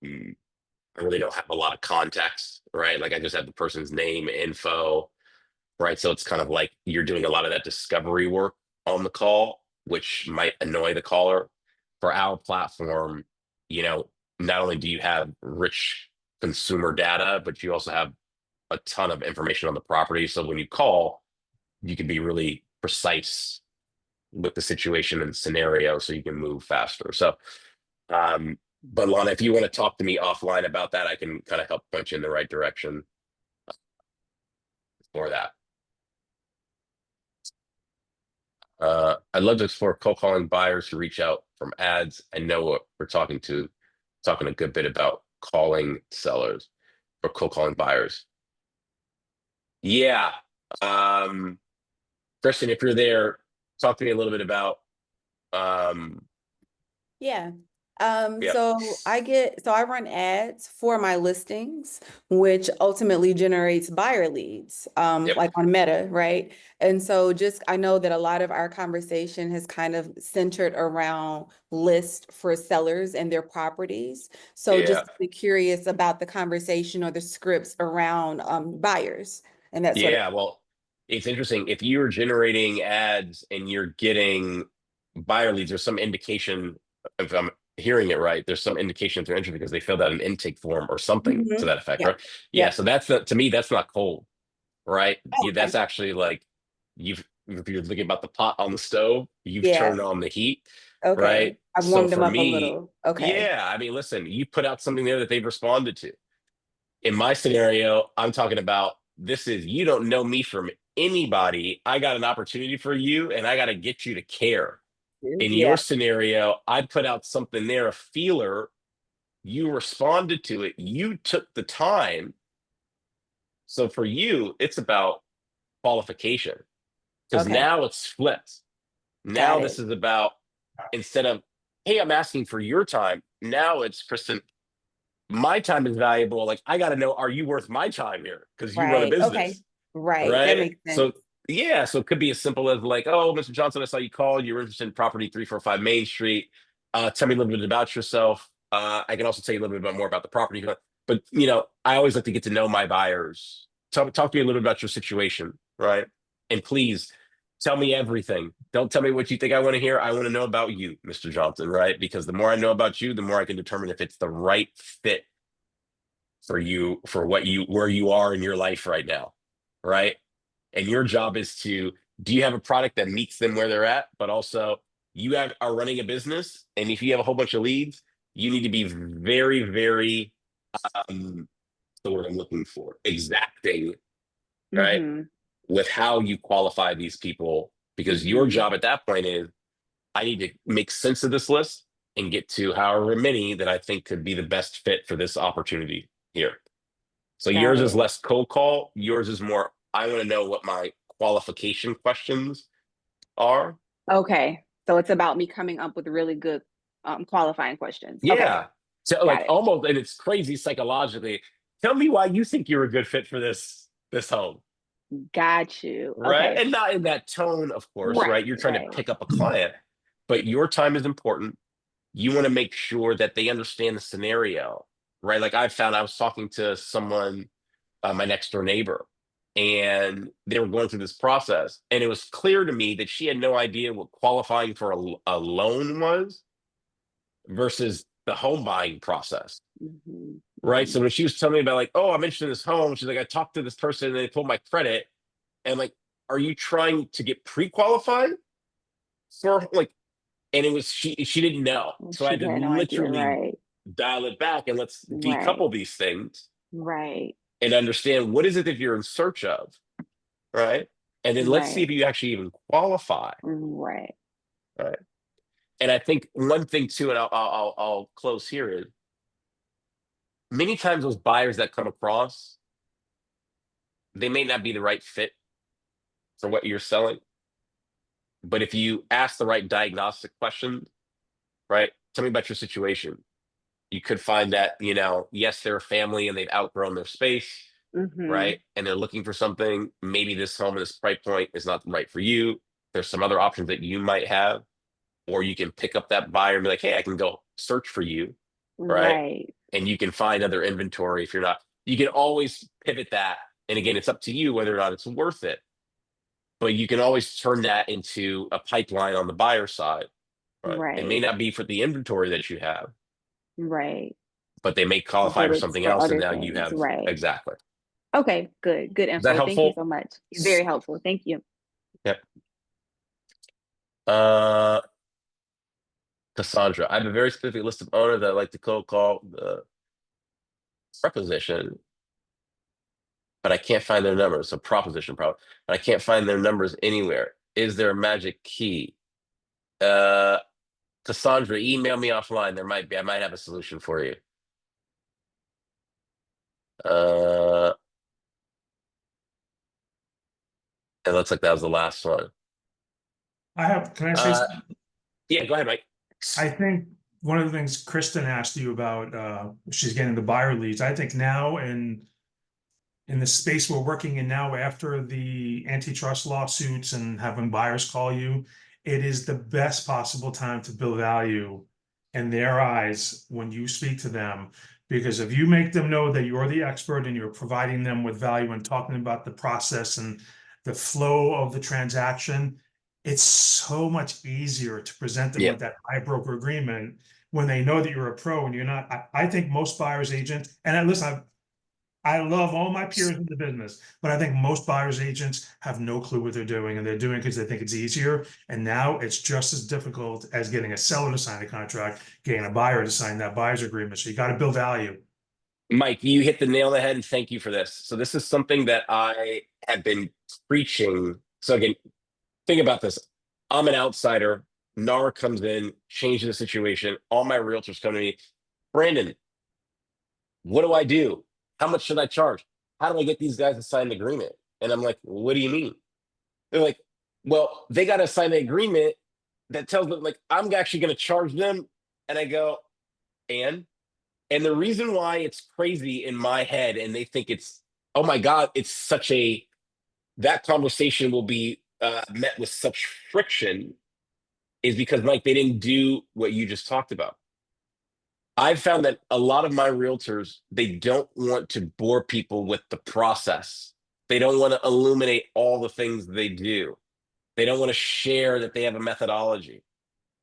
Speaker 1: Mm, I really don't have a lot of context, right? Like I just have the person's name, info, right? So it's kind of like you're doing a lot of that discovery work on the call, which might annoy the caller. For our platform, not only do you have rich consumer data, but you also have a ton of information on the property. So when you call, you can be really precise with the situation and scenario so you can move faster. So, but Lana, if you want to talk to me offline about that, I can kind of help point you in the right direction for that. I'd love to explore cold calling buyers who reach out from ads. I know what we're talking a good bit about calling sellers or cold calling buyers. Yeah. Kristen, if you're there, talk to me a little bit about um
Speaker 5: Yeah.
Speaker 1: yeah.
Speaker 5: So I run ads for my listings, which ultimately generates buyer leads,
Speaker 1: Yep.
Speaker 5: like on Meta, right? And so I know that a lot of our conversation has kind of centered around list for sellers and their properties. So
Speaker 1: Yeah.
Speaker 5: just be curious about the conversation or the scripts around buyers and that sort of.
Speaker 1: Yeah, well, it's interesting. If you're generating ads and you're getting buyer leads, there's some indication, if I'm hearing it right, there's some indication if they're interested because they filled out an intake form or something to
Speaker 5: Mhm.
Speaker 1: that effect,
Speaker 5: Yeah.
Speaker 1: right? Yeah,
Speaker 5: Yeah.
Speaker 1: so to me, that's not cold, right?
Speaker 5: Oh, okay.
Speaker 1: That's actually like if you're thinking about the pot on the stove, you've
Speaker 5: Yeah.
Speaker 1: turned on the heat, right?
Speaker 5: Okay. I've
Speaker 1: So
Speaker 5: warmed them
Speaker 1: for
Speaker 5: up a
Speaker 1: me,
Speaker 5: little. Okay.
Speaker 1: yeah, I mean, listen, you put out something there that they've responded to. In my scenario, I'm talking about this is you don't know me from anybody. I got an opportunity for you and I got to get you to care. In your
Speaker 5: Yeah.
Speaker 1: scenario, I put out something there, a feeler. You responded to it. You took the time. So for you, it's about qualification because
Speaker 5: Okay.
Speaker 1: now it's flipped.
Speaker 5: Got
Speaker 1: Now
Speaker 5: it.
Speaker 1: this is about instead of, hey, I'm asking for your time. Now it's Kristen, my time is valuable. Like I got to know, are you worth my time here? Because you run a
Speaker 5: Right. Okay.
Speaker 1: business.
Speaker 5: Right. That
Speaker 1: Right.
Speaker 5: makes sense.
Speaker 1: So yeah, so it could be as simple as like, oh, Mr. Johnson, I saw you called. You're interested in property 345 Main Street. Tell me a little bit about yourself. I can also tell you a little bit more about the property. But I always like to get to know my buyers. Talk to me a little bit about your situation, right? And please tell me everything. Don't tell me what you think I want to hear. I want to know about you, Mr. Johnson, right? Because the more I know about you, the more I can determine if it's the right fit for you, for where you are in your life right now, right? And your job is do you have a product that meets them where they're at, but also are running a business, and if you have a whole bunch of leads, you need to be very, very the word I'm looking for, exacting, right,
Speaker 5: Mm-hmm.
Speaker 1: with how you qualify these people, because your
Speaker 5: Mm-hmm.
Speaker 1: job at that point is I need to make sense of this list and get to however many that I think could be the best fit for this opportunity here. So
Speaker 5: Got
Speaker 1: yours is
Speaker 5: it.
Speaker 1: less cold call. Yours is more, I want to know what my qualification questions are.
Speaker 6: Okay. So it's about me coming up with really good qualifying questions. Okay.
Speaker 1: Yeah. So
Speaker 6: Got
Speaker 1: like
Speaker 6: it.
Speaker 1: almost, and it's crazy psychologically. Tell me why you think you're a good fit for this home.
Speaker 6: Got you.
Speaker 1: Right.
Speaker 6: Okay.
Speaker 1: And not in that tone, of course, right?
Speaker 6: Right.
Speaker 1: You're trying to
Speaker 6: Right.
Speaker 1: pick up a client, but your time is important. You want to make sure that they understand the scenario, right? Like I found I was talking to someone, my next door neighbor, and they were going through this process. And it was clear to me that she had no idea what qualifying for a loan was versus the home buying process.
Speaker 6: Mm-hmm.
Speaker 1: Right.
Speaker 6: Mm-hmm.
Speaker 1: So when she was telling me about like, oh, I'm interested in this home, she's like, I talked to this person and they pulled my credit. And like, are you trying to get pre-qualified for like, and it was she didn't know. So I
Speaker 6: She
Speaker 1: had to
Speaker 6: had no idea.
Speaker 1: literally
Speaker 6: Right.
Speaker 1: dial it back and let's
Speaker 6: Right.
Speaker 1: decouple these things
Speaker 6: Right.
Speaker 1: and understand what is it that you're in search of, right? And then let's see
Speaker 6: Right.
Speaker 1: if you actually even qualify,
Speaker 6: Right.
Speaker 1: right? And I think one thing too, and I'll close here, is many times those buyers that come across, they may not be the right fit for what you're selling. But if you ask the right diagnostic question, right? Tell me about your situation. You could find that, yes, they're a family and they've outgrown their space,
Speaker 6: Mm-hmm.
Speaker 1: right? And they're looking for something. Maybe this home at this price point is not right for you. There's some other options that you might have, or you can pick up that buyer and be like, hey, I can go search for you, right?
Speaker 6: Right.
Speaker 1: And you can find other inventory if you're not, you can always pivot that. And again, it's up to you whether or not it's worth it. But you can always turn that into a pipeline on the buyer side, right? It may
Speaker 6: Right.
Speaker 1: not be for the inventory that you have,
Speaker 6: Right.
Speaker 1: but they may qualify
Speaker 6: But
Speaker 1: for
Speaker 6: it's
Speaker 1: something
Speaker 6: for
Speaker 1: else. And
Speaker 6: other
Speaker 1: now you
Speaker 6: things.
Speaker 1: have
Speaker 6: Right.
Speaker 1: exactly.
Speaker 6: Okay. Good. Good
Speaker 1: Is that
Speaker 6: info. Thank you
Speaker 1: helpful?
Speaker 6: so much. Very helpful. Thank you.
Speaker 1: Yep. Uh, Cassandra, I have a very specific list of owners that I like to cold call the preposition, but I can't find their numbers. So proposition problem, but I can't find their numbers anywhere. Is there a magic key? Uh, Cassandra, email me offline. There might be. I might have a solution for you. Uh, it looks like that was the last one.
Speaker 2: Can I say
Speaker 1: Uh,
Speaker 2: something?
Speaker 1: yeah, go ahead, Mike.
Speaker 2: I think one of the things Kristen asked you about, she's getting the buyer leads. I think now in the space we're working in now, after the antitrust lawsuits and having buyers call you, it is the best possible time to build value in their eyes when you speak to them. Because if you make them know that you're the expert and you're providing them with value and talking about the process and the flow of the transaction, it's so much easier to present them
Speaker 1: Yeah,
Speaker 2: with that high broker agreement when they know that you're a pro and you're not. I think most buyers agents, and listen, I love all my peers in the business, but I think most buyers agents have no clue what they're doing, and they're doing it because they think it's easier. And now it's just as difficult as getting a seller to sign a contract, getting a buyer to sign that buyer's agreement. So you got to build value.
Speaker 1: Mike, you hit the nail on the head, and thank you for this. So this is something that I have been preaching. So again, think about this. I'm an outsider. NAR comes in, changes the situation. All my realtors come to me. Brandon, what do I do? How much should I charge? How do I get these guys to sign the agreement? And I'm like, what do you mean? They're like, well, they got to sign an agreement that tells them, like, I'm actually going to charge them. And I go, and the reason why it's crazy in my head, and they think it's, oh my God, it's such a, that conversation will be met with such friction, is because, Mike, they didn't do what you just talked about. I've found that a lot of my realtors, they don't want to bore people with the process. They don't want to illuminate all the things they do. They don't want to share that they have a methodology,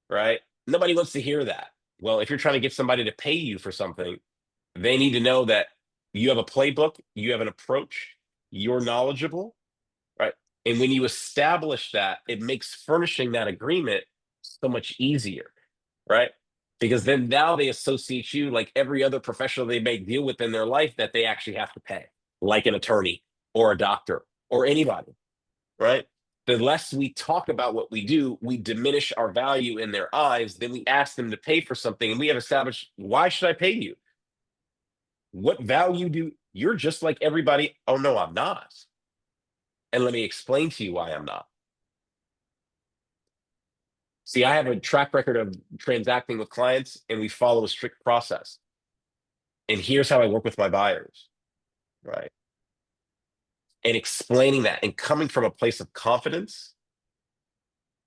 Speaker 1: right? Nobody wants to hear that. Well, if you're trying to get somebody to pay you for something, they need to know that you have a playbook, you have an approach, you're knowledgeable, right? And when you establish that, it makes furnishing that agreement so much easier, right? Because then now they associate you like every other professional they may deal with in their life that they actually have to pay, like an attorney or a doctor or anybody, right? The less we talk about what we do, we diminish our value in their eyes. Then we ask them to pay for something, and we have established, why should I pay you? What value do you're just like everybody? Oh, no, I'm not. And let me explain to you why I'm not. See, I have a track record of transacting with clients, and we follow a strict process. And here's how I work with my buyers, right? And explaining that and coming from a place of confidence.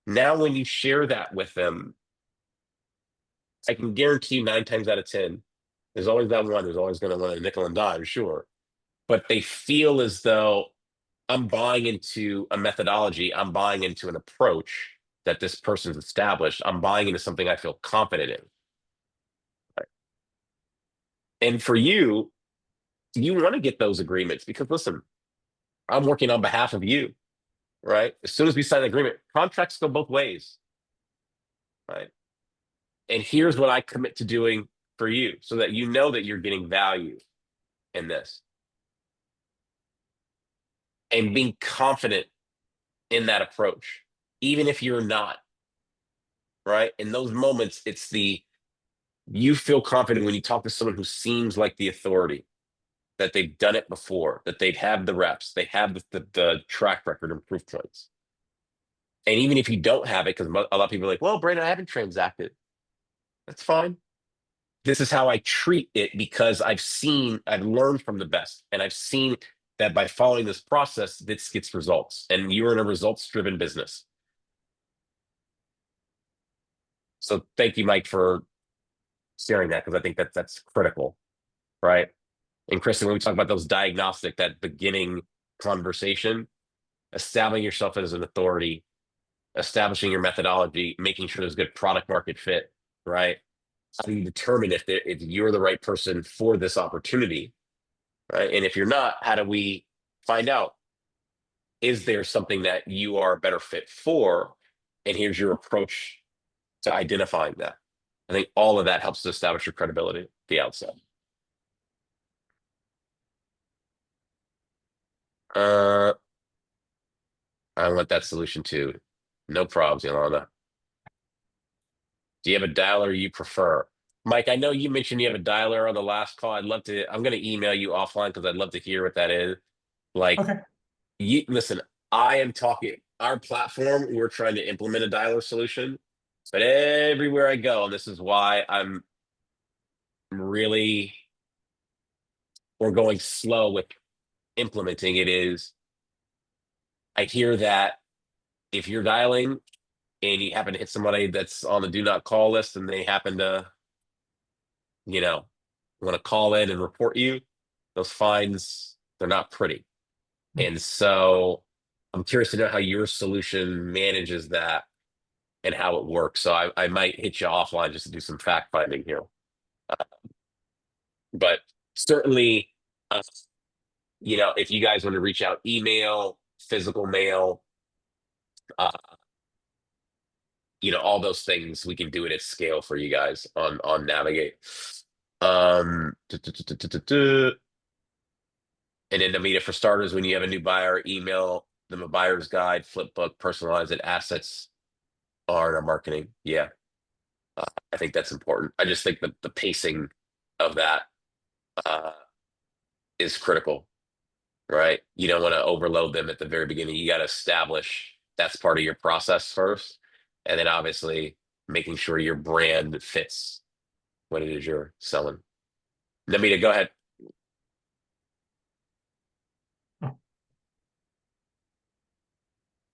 Speaker 1: Now, when you share that with them, I can guarantee you 9 times out of 10, there's always that one who's always going to want a nickel and dime, sure. But they feel as though I'm buying into a methodology, I'm buying into an approach that this person's established. I'm buying into something I feel confident in. Right? And for you, you want to get those agreements because listen, I'm working on behalf of you, right? As soon as we sign an agreement, contracts go both ways, right? And here's what I commit to doing for you so that you know that you're getting value in this. And being confident in that approach, even if you're not, right? In those moments, you feel confident when you talk to someone who seems like the authority, that they've done it before, that they've had the reps, they have the track record and proof points. And even if you don't have it, because a lot of people are like, well, Brandon, I haven't transacted. That's fine. This is how I treat it because I've learned from the best. And I've seen that by following this process, this gets results. And you're in a results-driven business. So thank you, Mike, for sharing that, because I think that's critical, right? And Kristen, when we talk about those diagnostic, that beginning conversation, establishing yourself as an authority, establishing your methodology, making sure there's good product market fit, right? How do you determine if you're the right person for this opportunity, right? And if you're not, how do we find out? Is there something that you are a better fit for? And here's your approach to identifying that. I think all of that helps to establish your credibility at the outset. I want that solution too. No problems, Yolanda. Do you have a dialer you prefer? Mike, I know you mentioned you have a dialer on the last call. I'm going to email you offline because I'd love to hear what that is. Like,
Speaker 2: Okay.
Speaker 1: listen, I am talking, our platform, we're trying to implement a dialer solution, but everywhere I go, and this is why we're going slow with implementing it, is I hear that if you're dialing and you happen to hit somebody that's on the do not call list and they happen to, want to call in and report you, those fines, they're not pretty. And so I'm curious to know how your solution manages that and how it works. So I might hit you offline just to do some fact finding here. But certainly, if you guys want to reach out, email, physical mail, all those things, we can do it at scale for you guys on Navigate. And then Namita, for starters, when you have a new buyer, email them a buyer's guide, flip book, personalize it. Assets are in our marketing. Yeah, I think that's important. I just think the pacing of that is critical, right? You don't want to overload them at the very beginning. You got to establish that's part of your process first, and then obviously making sure your brand fits what it is you're selling. Namita, go ahead.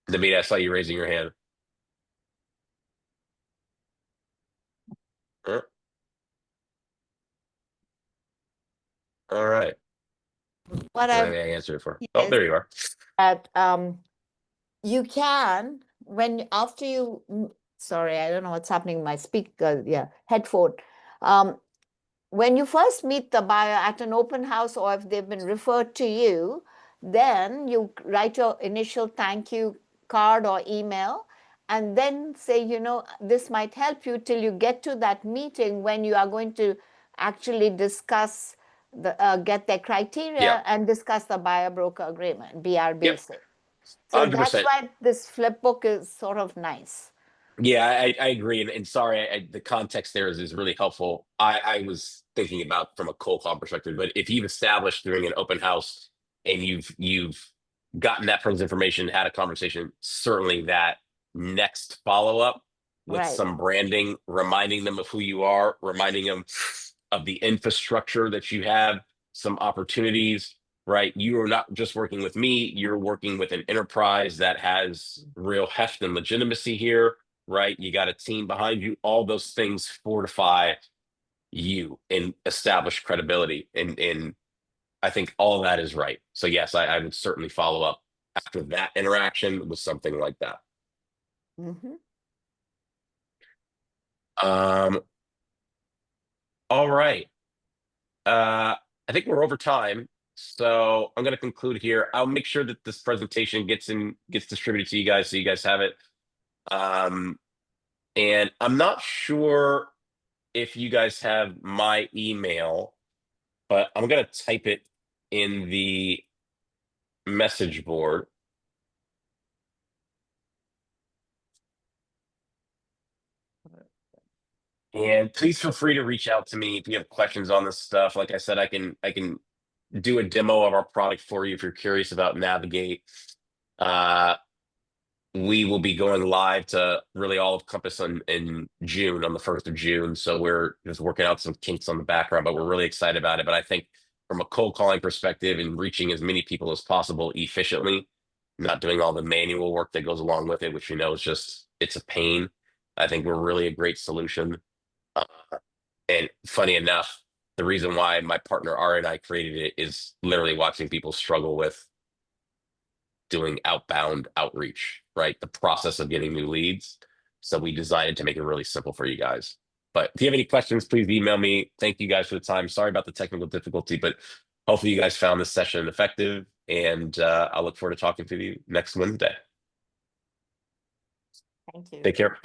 Speaker 1: Namita, I saw you raising your hand. Huh? All right.
Speaker 3: What
Speaker 1: I
Speaker 3: I've
Speaker 1: answered it for. Oh, there you are.
Speaker 3: at you can after you sorry, I don't know what's happening with my speaker, headphone. When you first meet the buyer at an open house, or if they've been referred to you, then you write your initial thank you card or email, and then say, this might help you till you get to that meeting when you are going to actually discuss get their criteria and discuss the buyer broker agreement, BRBC. So
Speaker 1: 100%.
Speaker 3: that's why this flip book is sort of nice.
Speaker 1: Yeah, I agree. And sorry, the context there is really helpful. I was thinking about from a cold call perspective, but if you've established during an open house and you've gotten that person's information, had a conversation, certainly that next follow-up with some branding, reminding them of who you are, reminding them of the infrastructure that you have, some opportunities, right? You are not just working with me, you're working with an enterprise that has real heft and legitimacy here, right? You got a team behind you. All those things fortify you and establish credibility. And I think all of that is right. So yes, I would certainly follow up after that interaction with something like that. All right. I think we're over time. So I'm going to conclude here. I'll make sure that this presentation gets distributed to you guys so you guys have it. And I'm not sure if you guys have my email, but I'm gonna type it in the message board. And please feel free to reach out to me if you have questions on this stuff. Like I said, I can do a demo of our product for you if you're curious about Navigate. We will be going live to really all of Compass in June, on the 1st of June. So we're just working out some kinks on the background, but we're really excited about it. But I think from a cold calling perspective and reaching as many people as possible efficiently, not doing all the manual work that goes along with it, which is just, it's a pain. I think we're really a great solution. Uh, and funny enough, the reason why my partner Ari and I created it is literally watching people struggle with doing outbound outreach, right? The process of getting new leads. So we designed to make it really simple for you guys. But if you have any questions, please email me. Thank you guys for the time. Sorry about the technical difficulty, but hopefully you guys found this session effective. And I look forward to talking to you next Wednesday.
Speaker 3: Thank you.
Speaker 1: Take care.